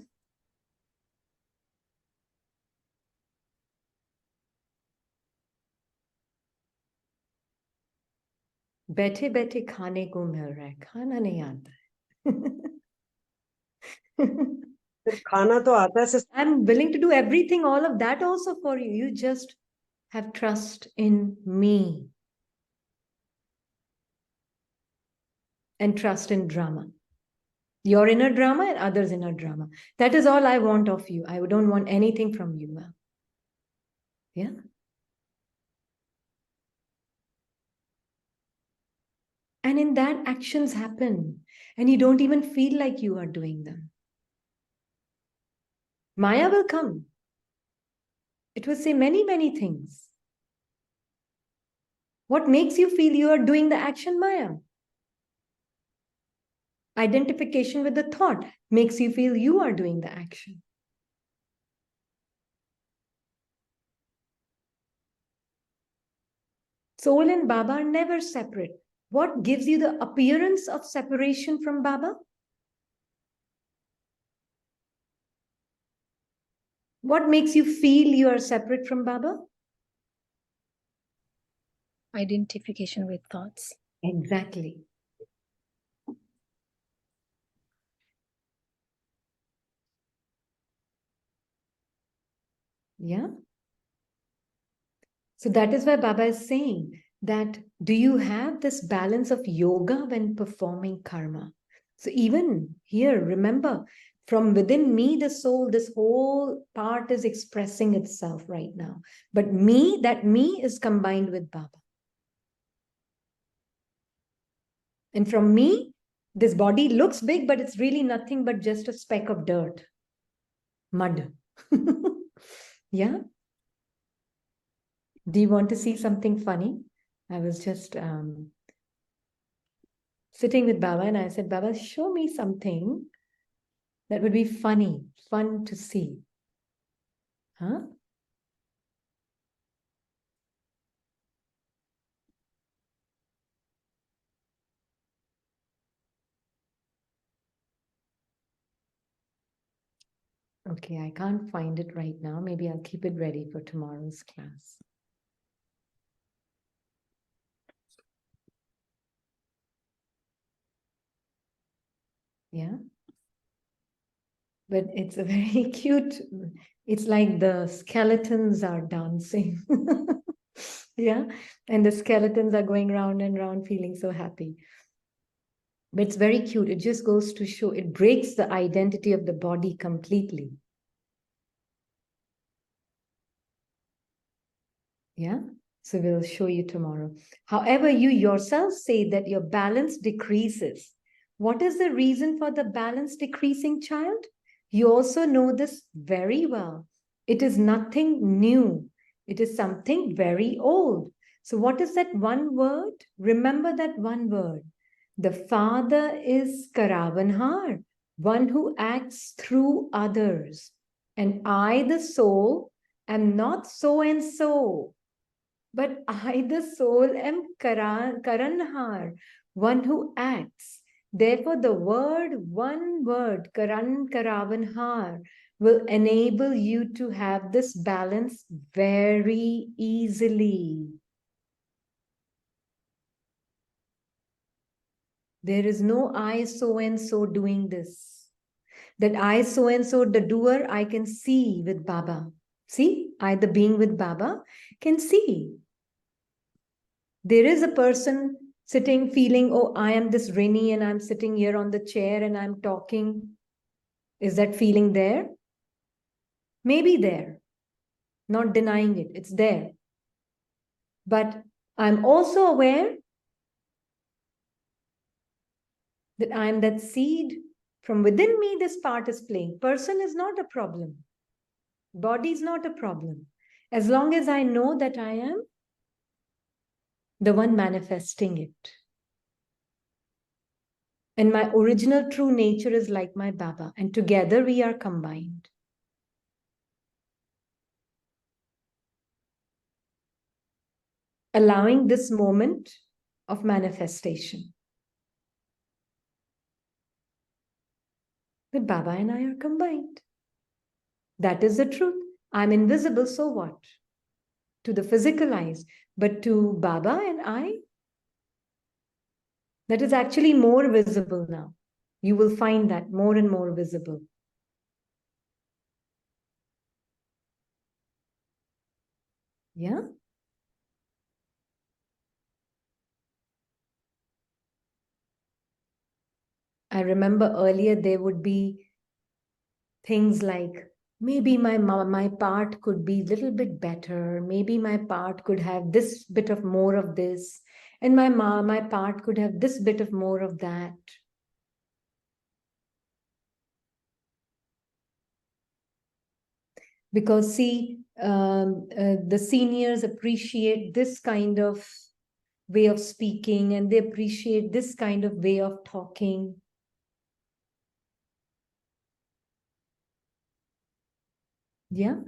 बैठे बैठे खाने को मिल रहा है खाना नहीं आता फिर खाना तो आता है sister. I'm willing to do everything, all of that also for you. You just have trust in me and trust in drama. Your inner drama and others' inner drama. That is all I want of you. I don't want anything from you. Yeah. And in that, actions happen, and you don't even feel like you are doing them. Maya will come. It will say many, many things. What makes you feel you are doing the action, Maya? Identification with the thought makes you feel you are doing the action. Soul and Baba are never separate. What gives you the appearance of separation from Baba? What makes you feel you are separate from Baba? Identification with thoughts. Exactly. Yeah. So that is why Baba is saying that do you have this balance of yoga when performing karma? So even here, remember, from within me, the soul, this whole part is expressing itself right now. But me, that me is combined with Baba. And from me, this body looks big, but it's really nothing but just a speck of dirt, mud. Yeah. Do you want to see something funny? I was just sitting with Baba and I said, Baba, show me something that would be funny, fun to see. Huh? Okay, I can't find it right now. Maybe I'll keep it ready for tomorrow's class. Yeah. But it's a very cute, it's like the skeletons are dancing. Yeah. And the skeletons are going round and round, feeling so happy. But it's very cute. It just goes to show, it breaks the identity of the body completely. Yeah. So we'll show you tomorrow. However, you yourself say that your balance decreases. What is the reason for the balance decreasing, child? You also know this very well. It is nothing new. It is something very old. So what is that one word? Remember that one word. The Father is Karavanhar, one who acts through others. And I, the soul, am not so and so, but I, the soul, am Karanhar, one who acts. Therefore, the one word, Karavanhar, will enable you to have this balance very easily. There is no I, so and so doing this. That I, so and so, the doer, I can see with Baba. See, I, the being with Baba, can see. There is a person sitting feeling, oh, I am this Rini and I'm sitting here on the chair and I'm talking. Is that feeling there? Maybe there. Not denying it. It's there. But I'm also aware that I'm that seed. From within me, this part is playing. Person is not a problem. Body is not a problem. As long as I know that I am the one manifesting it. And my original true nature is like my Baba. And together we are combined. Allowing this moment of manifestation. But Baba and I are combined. That is the truth. I'm invisible, so what? To the physical eyes. But to Baba and I, that is actually more visible now. You will find that more and more visible. Yeah? I remember earlier there would be things like, maybe my part could be a little bit better. Maybe my part could have this bit of more of this. And my part could have this bit of more of that. Because see, the seniors appreciate this kind of way of speaking and they appreciate this kind of way of talking. Yeah,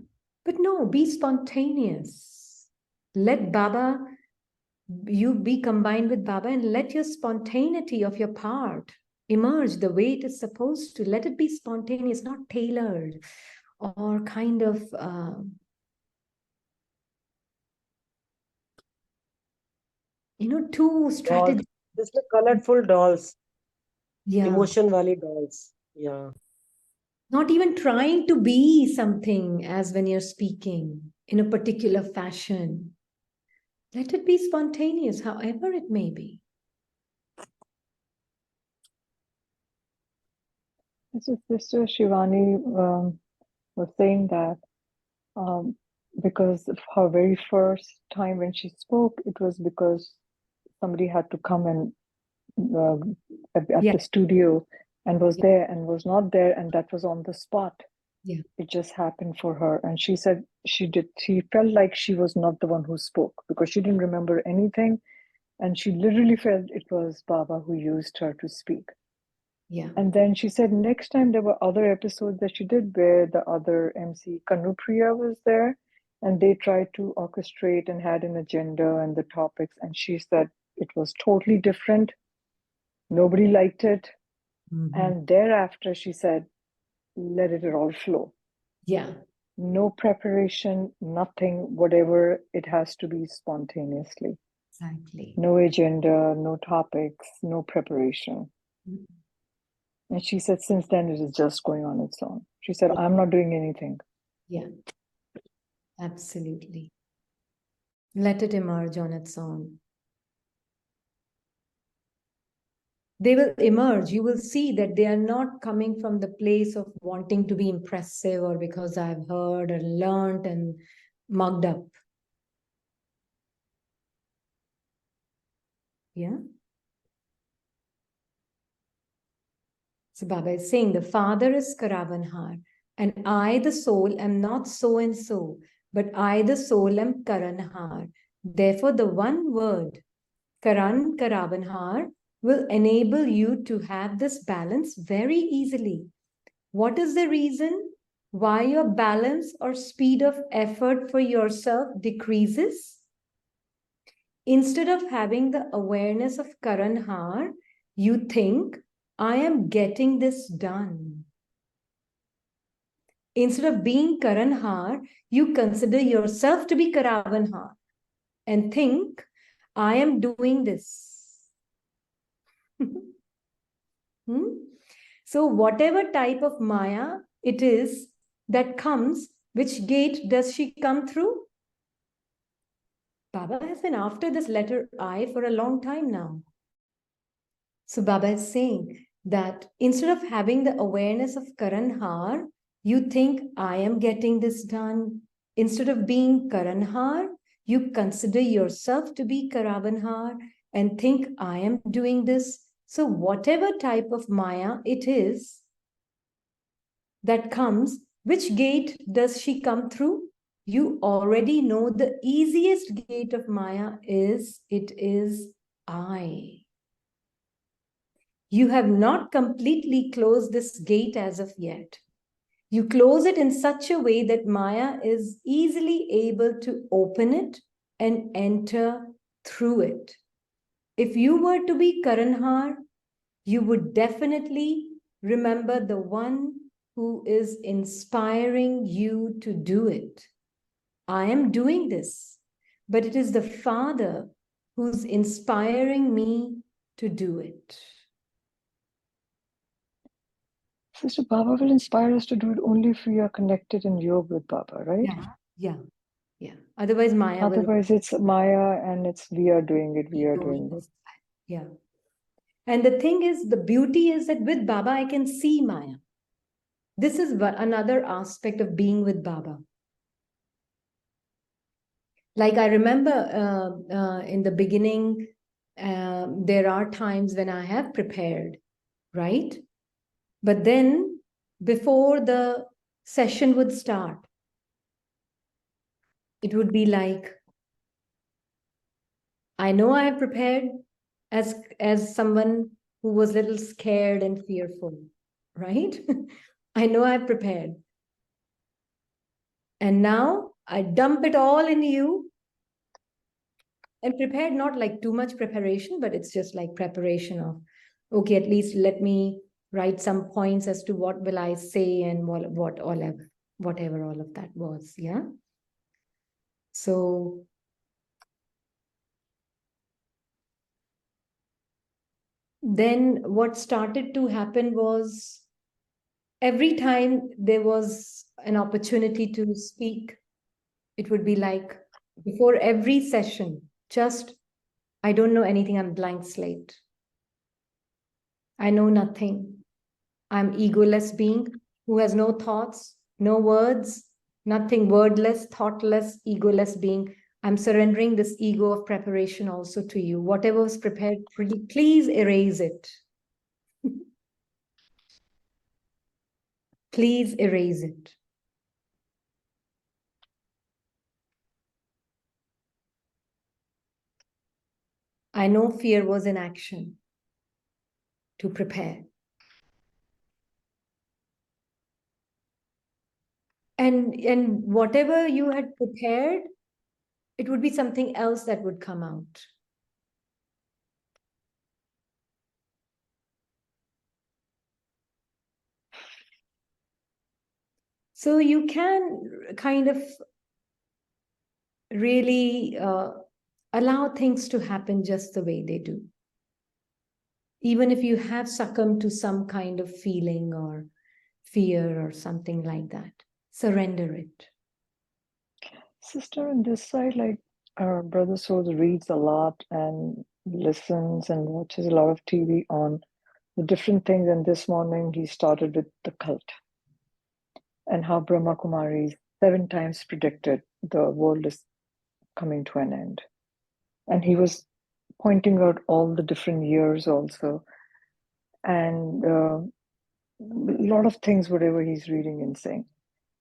but no, be spontaneous. Let Baba, you be combined with Baba and let your spontaneity of your part emerge the way it is supposed to. Let it be spontaneous, not tailored or kind of too strategic. This is colorful dolls. Yeah. Emotion wali dolls. Yeah. Not even trying to be something as when you're speaking in a particular fashion. Let it be spontaneous, however it may be. Sister Shivani was saying that because of her very first time when she spoke, it was because somebody had to come and at Yeah. the studio and was Yeah. there and was not there, and that was on the spot. Yeah. It just happened for her, and she said she felt like she was not the one who spoke because she didn't remember anything, and she literally felt it was Baba who used her to speak. Yeah. And then she said next time there were other episodes that she did where the other MC, Kanupriya, was there, and they tried to orchestrate and had an agenda and the topics, and she said it was totally different. Nobody liked it. Mhm. And thereafter she said, let it all flow. Yeah. No preparation, nothing, whatever, it has to be spontaneously. Exactly. No agenda, no topics, no preparation. Mhm. And she said, since then, it is just going on its own. She said, I'm not doing anything. Yeah. Absolutely. Let it emerge on its own. They will emerge. You will see that they are not coming from the place of wanting to be impressive or because I've heard or learned and mugged up. Yeah. So Baba is saying the Father is Karavanhar, and I, the soul, am not so and so, but I, the soul, am Karanhar. Therefore, the one word, Karan Karavanhar, will enable you to have this balance very easily. What is the reason why your balance or speed of effort for yourself decreases? Instead of having the awareness of Karanhar, you think, I am getting this done. Instead of being Karanhar, you consider yourself to be Karavanhar and think, I am doing this. So, whatever type of Maya it is that comes, which gate does she come through? Baba has been after this letter I for a long time now. So Baba is saying that instead of having the awareness of Karanhar, you think, I am getting this done. Instead of being Karanhar, you consider yourself to be Karavanhar and think, I am doing this. So whatever type of Maya it is that comes, which gate does she come through? You already know the easiest gate of Maya is, it is I. You have not completely closed this gate as of yet. You close it in such a way that Maya is easily able to open it and enter through it. If you were to be Karanhar, you would definitely remember the one who is inspiring you to do it. I am doing this, but it is the Father who's inspiring me to do it. Sister, Baba will inspire us to do it only if we are connected in yoga with Baba, right? Yeah. Otherwise, Maya will. Otherwise, it's Maya and it's we are doing it, we are doing it. Yeah. And the thing is, the beauty is that with Baba, I can see Maya. This is another aspect of being with Baba. Like I remember in the beginning, there are times when I have prepared, right? But then before the session would start, it would be like, I know I have prepared as someone who was a little scared and fearful, right? I know I've prepared. And now I dump it all in you and prepared, not like too much preparation, but it's just like preparation of, okay, at least let me write some points as to what will I say and whatever all of that was. Yeah. So then what started to happen was every time there was an opportunity to speak, it would be like before every session, just, I don't know anything, I'm blank slate. I know nothing. I'm egoless being who has no thoughts, no words, nothing, wordless, thoughtless, egoless being. I'm surrendering this ego of preparation also to you. Whatever was prepared, please erase it. Please erase it. I know fear was in action to prepare. And whatever you had prepared, it would be something else that would come out. So you can kind of really allow things to happen just the way they do. Even if you have succumbed to some kind of feeling or fear or something like that, surrender it. Sister, on this side, like our brother Soul reads a lot and listens and watches a lot of TV on the different things. And this morning he started with the cult and how Brahma Kumari 7 times predicted the world is coming to an end. And he was pointing out all the different years also. And a lot of things, whatever he's reading and saying.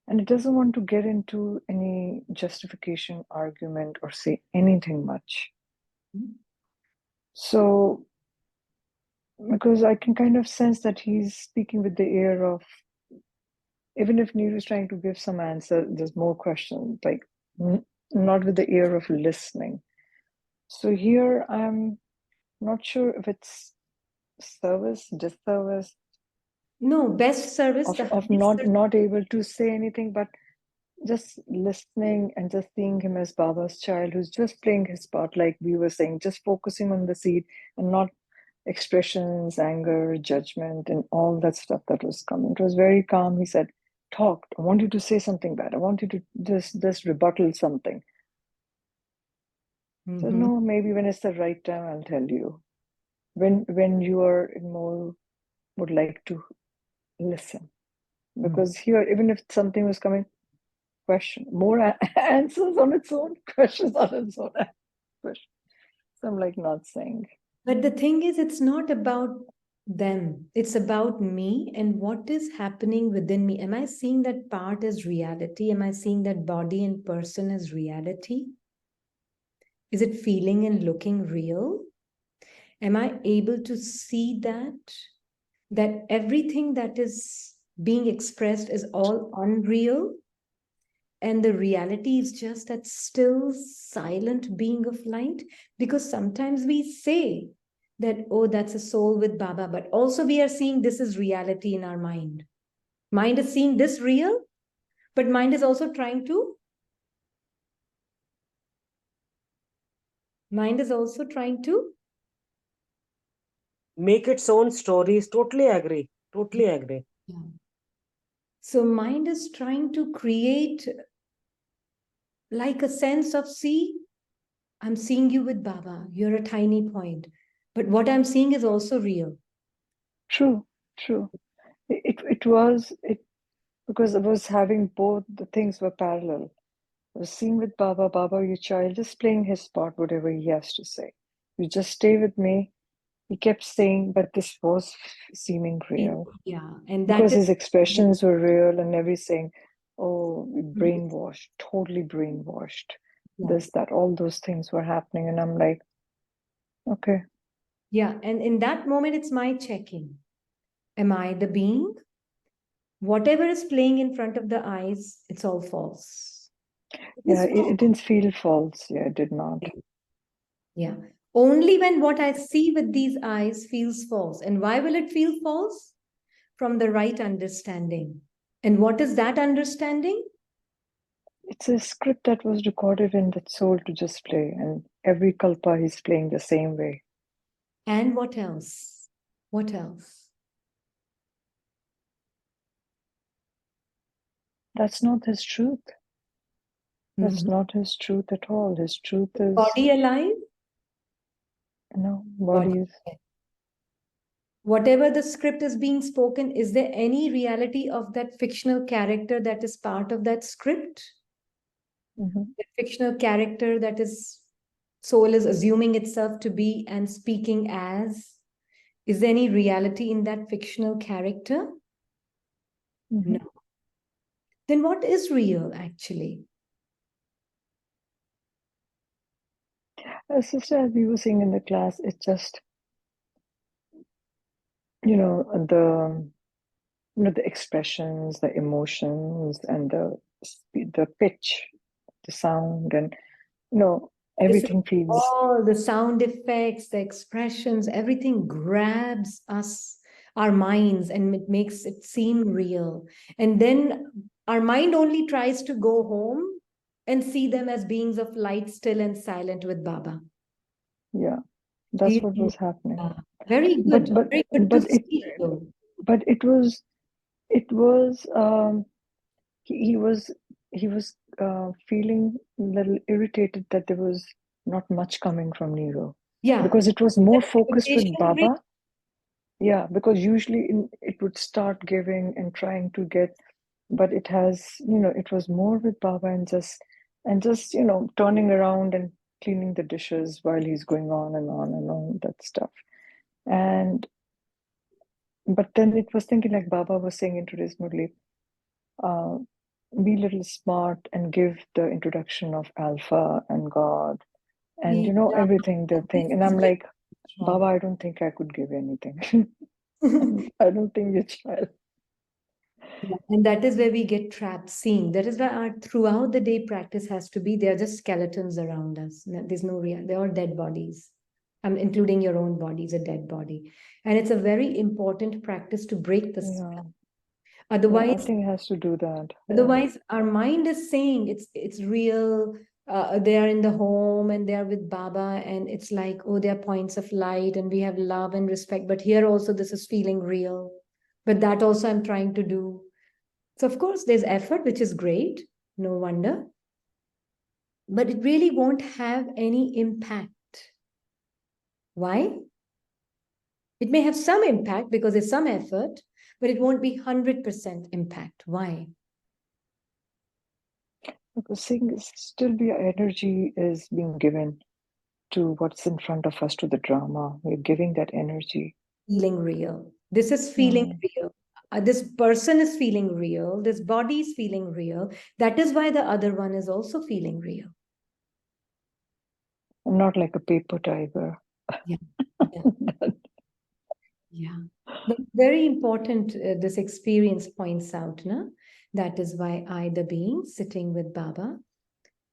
And it doesn't want to get into any justification, argument, or say anything much. So, because I can kind of sense that he's speaking with the ear of, even if Neil is trying to give some answer, there's more questions, like not with the ear of listening. So here I'm not sure if it's service, disservice, No, best service. of not able to say anything, but just listening and just seeing him as Baba's child who's just playing his part, like we were saying, just focusing on the seed and not expressions, anger, judgment, and all that stuff that was coming. It was very calm. He said, talk. I want you to say something bad. I want you to just rebuttal something. So no, maybe when it's the right time, I'll tell you. When you are more would like to listen. Because here, even if something was coming, question, more answers on its own, questions on its own. Question. So I'm like not saying. But the thing is, it's not about them. It's about me and what is happening within me. Am I seeing that part as reality? Am I seeing that body and person as reality? Is it feeling and looking real? Am I able to see that everything that is being expressed is all unreal? And the reality is just that still silent being of light? Because sometimes we say that, oh, that's a soul with Baba, but also we are seeing this is reality in our mind. Mind is seeing this real, but mind is also trying to make its own stories. Totally agree. Totally agree. Yeah. So mind is trying to create like a sense of, see, I'm seeing you with Baba. You're a tiny point. But what I'm seeing is also real. True. It was because I was having both the things were parallel. I was seeing with Baba, your child, just playing his part, whatever he has to say. You just stay with me. He kept saying, but this was seeming real. Yeah. And because that his expressions were real and everything. Oh, brainwashed, totally brainwashed. Yeah. This, that, all those things were happening. And I'm like, okay. Yeah. And in that moment, it's my checking. Am I the being? Whatever is playing in front of the eyes, it's all false. It didn't feel false. Yeah, it did not. Yeah. Only when what I see with these eyes feels false. And why will it feel false? From the right understanding. And what is that understanding? It's a script that was recorded in that soul to just play. And every kalpa he's playing the same way. And what else? What else? That's not his truth. That's not his truth at all. His truth is body alive? No, body is. Whatever the script is being spoken, is there any reality of that fictional character that is part of that script? The fictional character that is soul is assuming itself to be and speaking as. Is there any reality in that fictional character? No. Then what is real actually? Sister, as we were saying in the class, it's just, the expressions, the emotions, and the pitch, the sound, and everything feels. All the sound effects, the expressions, everything grabs us, our minds, and it makes it seem real. And then Our mind only tries to go home and see them as beings of light, still and silent with Baba. Yeah, Do that's you what see? was happening. Very But good. but Very good to but it see, though. but it was he was feeling a little irritated that there was not much coming from Nero, Yeah. because it was more focused with Irritation brings- Baba. Yeah, because usually it would start giving and trying to get, but it has, it was more with Baba and just, turning around and cleaning the dishes while he's going on and on and on, that stuff. And but then it was thinking, like Baba was saying in today's Murli, uh, be a little smart and give the introduction of Alpha and God and Yeah. everything, the This thing. And is I'm very like, strong. Baba, I don't think I could give anything. I don't think your child. Yeah, and that is where we get trapped seeing. That is why our throughout the day practice has to be, they're just skeletons around us. There's no real, they're all dead bodies. Including your own body is a dead body. And it's a very important practice to break the Yeah. spell. Yeah, I Otherwise, think it has to do that. Yeah. otherwise our mind is saying it's real. They are in the home and they are with Baba, and it's like, oh, they are points of light and we have love and respect. But here also this is feeling real. But that also I'm trying to do. So, of course, there's effort, which is great, no wonder, but it really won't have any impact. Why? It may have some impact because there's some effort, but it won't be 100% impact. Why? Because still the energy is being given to what's in front of us, to the drama. We're giving that energy. Feeling real. This is feeling real. This person is feeling real. This body is feeling real. That is why the other one is also feeling real. Not like a paper tiger. Yeah. Yeah. Yeah. But very important, this experience points out, na? That is why I, the being, sitting with Baba.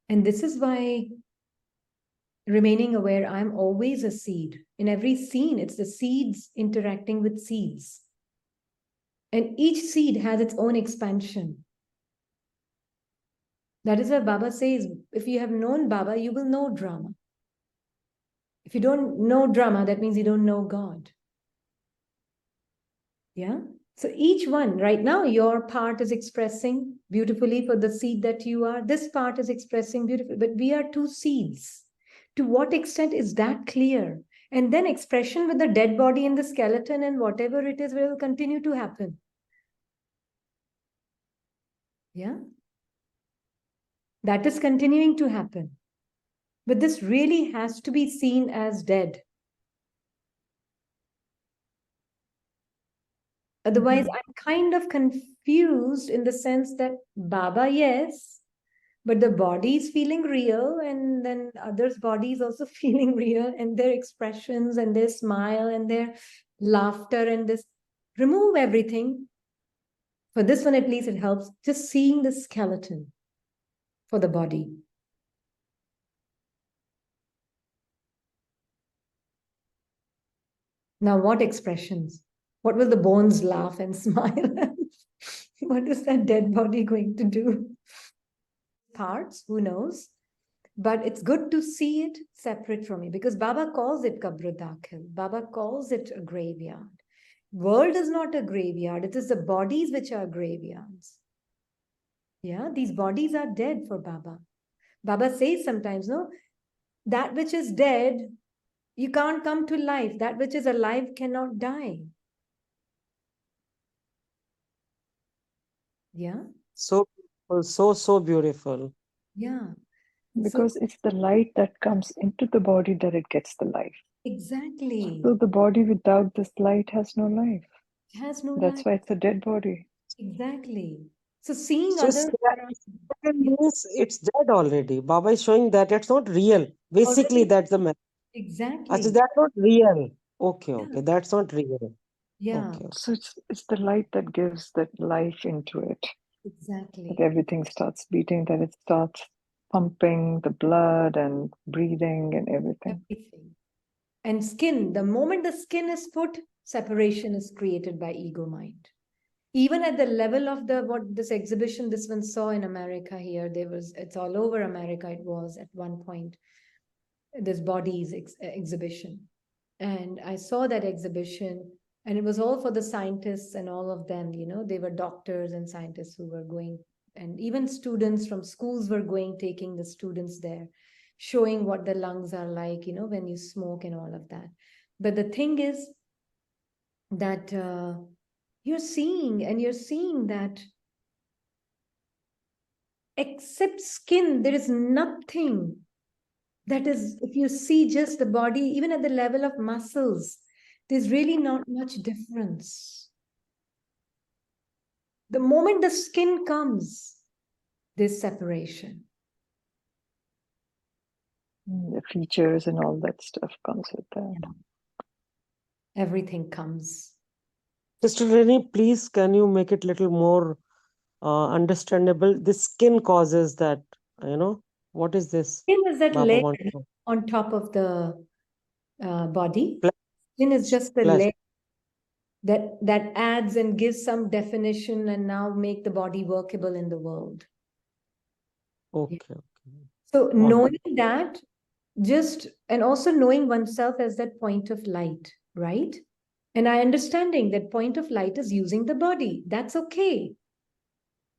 And this is why remaining aware, I'm always a seed. In every scene, it's the seeds interacting with seeds. And each seed has its own expansion. That is why Baba says, if you have known Baba, you will know drama. If you don't know drama, that means you don't know God. Yeah? So each one, right now, your part is expressing beautifully for the seed that you are. This part is expressing beautifully, but we are two seeds. To what extent is that clear? And then expression with the dead body and the skeleton and whatever it is will continue to happen. Yeah? That is continuing to happen. But this really has to be seen as dead. Otherwise, I'm kind of confused in the sense that Baba, yes, but the body is feeling real, and then others' body is also feeling real, and their expressions and their smile and their laughter and this. Remove everything. For this one, at least, it helps just seeing the skeleton for the body. Now, what expressions? What will the bones laugh and smile? What is that dead body going to do? Parts, who knows? But it's good to see it separate from me, because Baba calls it Kabr Dakhil. Baba calls it a graveyard. World is not a graveyard. It is the bodies which are graveyards. Yeah, these bodies are dead for Baba. Baba says sometimes, no, that which is dead, you can't come to life. That which is alive cannot die. Yeah. So beautiful, so beautiful. Yeah. Because it's the light that comes into the body that it gets the life. Exactly. So the body without this light has no life. It has no That's life. why it's a dead body. Exactly. So seeing So others skeleton means it's dead already. Baba is showing that it's not real. Basically, already. that's the message. Actually, Exactly. that's not real. Okay, Yeah. okay, that's not real. Yeah. Okay, okay. So it's the light that gives that life into it. Exactly. That everything starts beating, that it starts pumping the blood and breathing and everything. Everything. And skin, the moment the skin is put, separation is created by ego mind. Even at the level of what this exhibition this one saw in America here, it's all over America. It was at one point this bodies exhibition, and I saw that exhibition, and it was all for the scientists and all of them. They were doctors and scientists who were going, and even students from schools were going, taking the students there, showing what the lungs are like, when you smoke and all of that. But the thing is that you're seeing that except skin, there is nothing that is, if you see just the body, even at the level of muscles, there's really not much difference. The moment the skin comes, there's separation. The features and all that stuff comes with that. Everything comes. Sister Rini, please, can you make it little more understandable? The skin causes that, what is this? Skin is that Baba layer wants to know. on top of the body. Flesh. Skin is just the Flesh. layer that adds and gives some definition and now make the body workable in the world. Okay. So right. knowing that, and also knowing oneself as that point of light, right? And understanding that point of light is using the body. That's okay.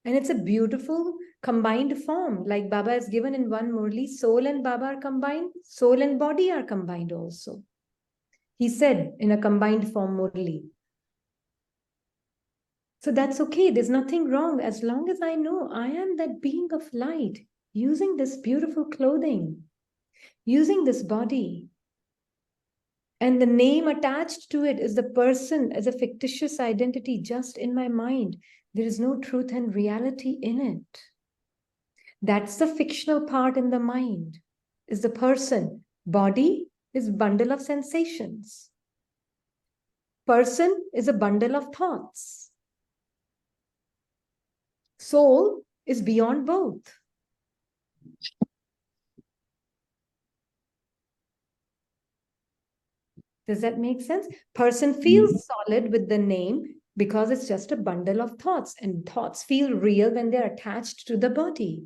And it's a beautiful combined form. Like Baba has given in one Murli, soul and Baba are combined, soul and body are combined also. He said in a combined form Murli. So that's okay. There's nothing wrong as long as I know I am that being of light using this beautiful clothing, using this body. And the name attached to it is the person as a fictitious identity just in my mind. There is no truth and reality in it. That's the fictional part in the mind, is the person. Body is bundle of sensations. Person is a bundle of thoughts. Soul is beyond both. Does that make sense? Person feels solid with the name because it's just a bundle of thoughts, and thoughts feel real when they're attached to the body.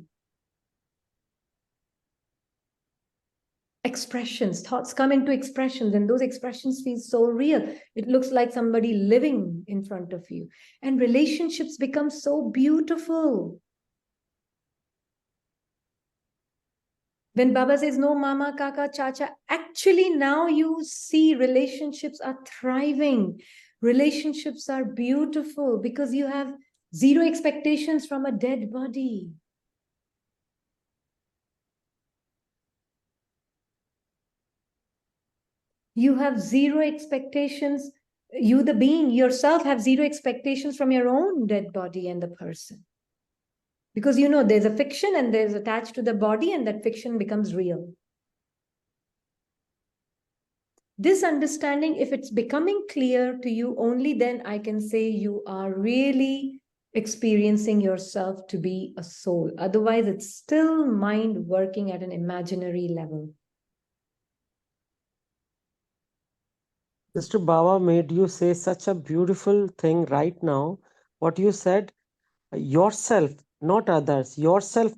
Expressions, thoughts come into expressions, and those expressions feel so real. It looks like somebody living in front of you. And relationships become so beautiful. When Baba says, no mama, kaka, chacha, actually now you see relationships are thriving. Relationships are beautiful because you have zero expectations from a dead body. You have zero expectations. You, the being yourself, have zero expectations from your own dead body and the person. Because there's a fiction and there's attached to the body, and that fiction becomes real. This understanding, if it's becoming clear to you, only then I can say you are really experiencing yourself to be a soul. Otherwise, it's still mind working at an imaginary level. Sister Baba made you say such a beautiful thing right now. What you said, yourself, not others. Yourself,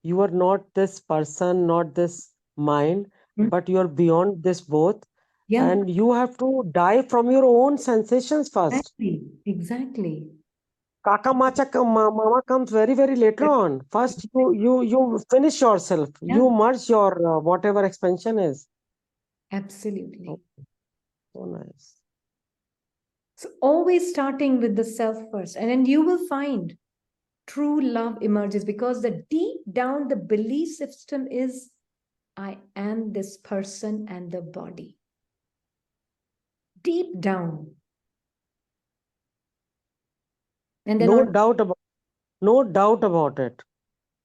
you are not this person, not this mind, but you are beyond this both. Yeah. And you have to die from your own sensations first. Exactly. Kaka macha mama comes very, very later on. First, you finish yourself. Yeah. You merge your whatever expansion is. Absolutely. Oh, so nice. So always starting with the self first, and then you will find true love emerges, because the deep down the belief system is, I am this person and the body. Deep down. And then No doubt about it.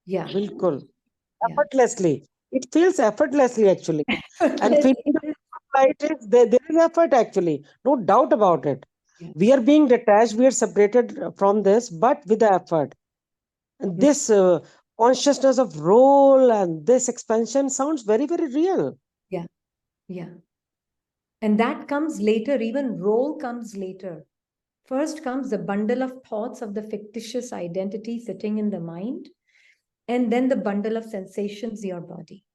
Yeah. Bilkul. Yeah. Effortlessly. It feels effortlessly actually. And feeling the light is there is effort actually. No doubt about it. Yeah. We are being detached, we are separated from this, but with the effort. And this consciousness of role and this expansion sounds very, very real. Yeah. Yeah. And that comes later, even role comes later. First comes the bundle of thoughts of the fictitious identity sitting in the mind, and then the bundle of sensations, your body.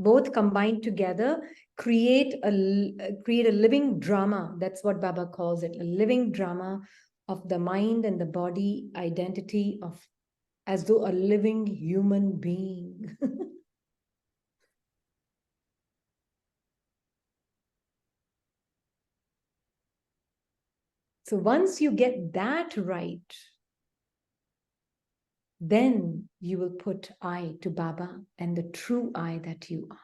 Both combined together create a living drama. That's what Baba calls it, a living drama of the mind and the body identity of as though a living human being. So once you get that right, then you will put I to Baba and the true I that you are.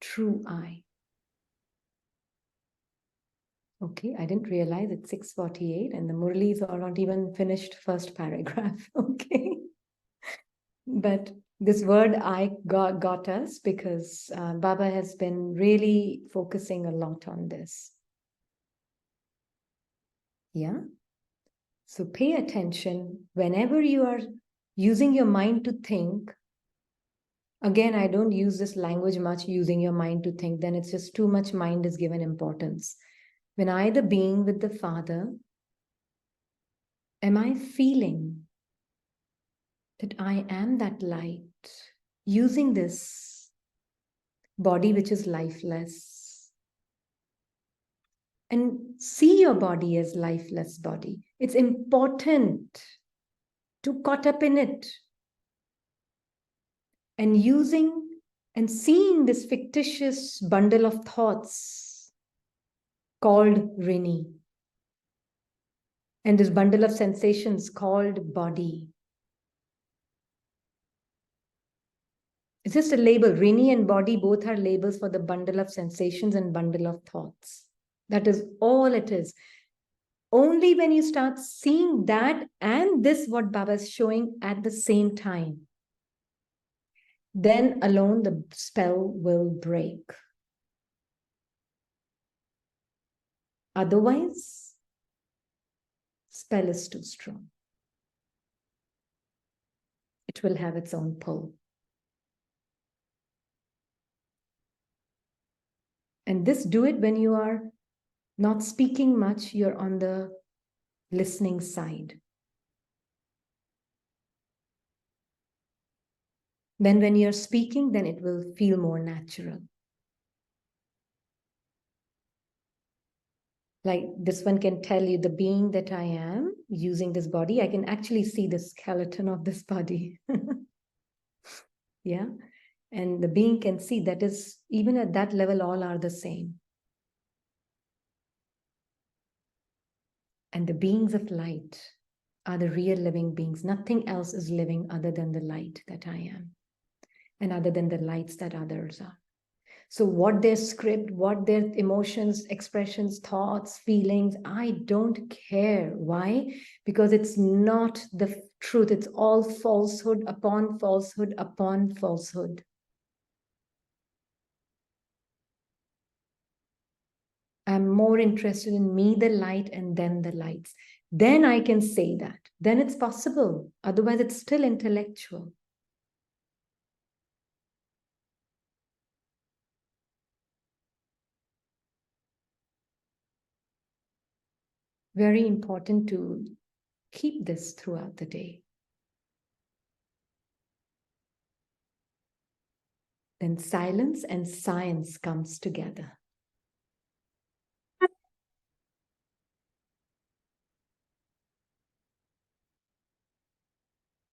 True I. Okay, I didn't realize it's 6:48 and the Murlis are not even finished first paragraph. Okay. But this word I got us because Baba has been really focusing a lot on this. Yeah. So pay attention whenever you are using your mind to think. Again, I don't use this language much, using your mind to think, then it's just too much mind is given importance. When I, the being with the Father, am I feeling that I am that light, using this body which is lifeless? And see your body as lifeless body. It's important to caught up in it. And using and seeing this fictitious bundle of thoughts called Rini, and this bundle of sensations called body. It's just a label. Rini and body both are labels for the bundle of sensations and bundle of thoughts. That is all it is. Only when you start seeing that and this, what Baba is showing at the same time, then alone the spell will break. Otherwise, spell is too strong. It will have its own pull. And this, do it when you are not speaking much, you're on the listening side. Then when you're speaking, then it will feel more natural. Like this one can tell you the being that I am using this body. I can actually see the skeleton of this body. Yeah. And the being can see that is, even at that level, all are the same. And the beings of light are the real living beings. Nothing else is living other than the light that I am, and other than the lights that others are. So what their script, what their emotions, expressions, thoughts, feelings, I don't care. Why? Because it's not the truth. It's all falsehood upon falsehood upon falsehood. I'm more interested in me, the light, and then the lights. Then I can say that. Then it's possible. Otherwise, it's still intellectual. Very important to keep this throughout the day. Then silence and science comes together.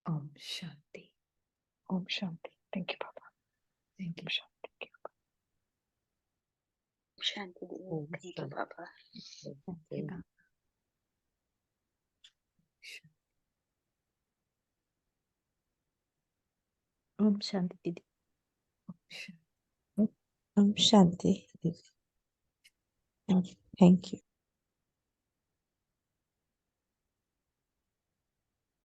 Om Shanti. Om Shanti. Thank you, Baba. Thank you. Om Shanti. Thank you. Shanti Devi. Thank you, Baba. Thank you, Baba. Om Shanti Didi. Om Shanti. Om Shanti. Thank you.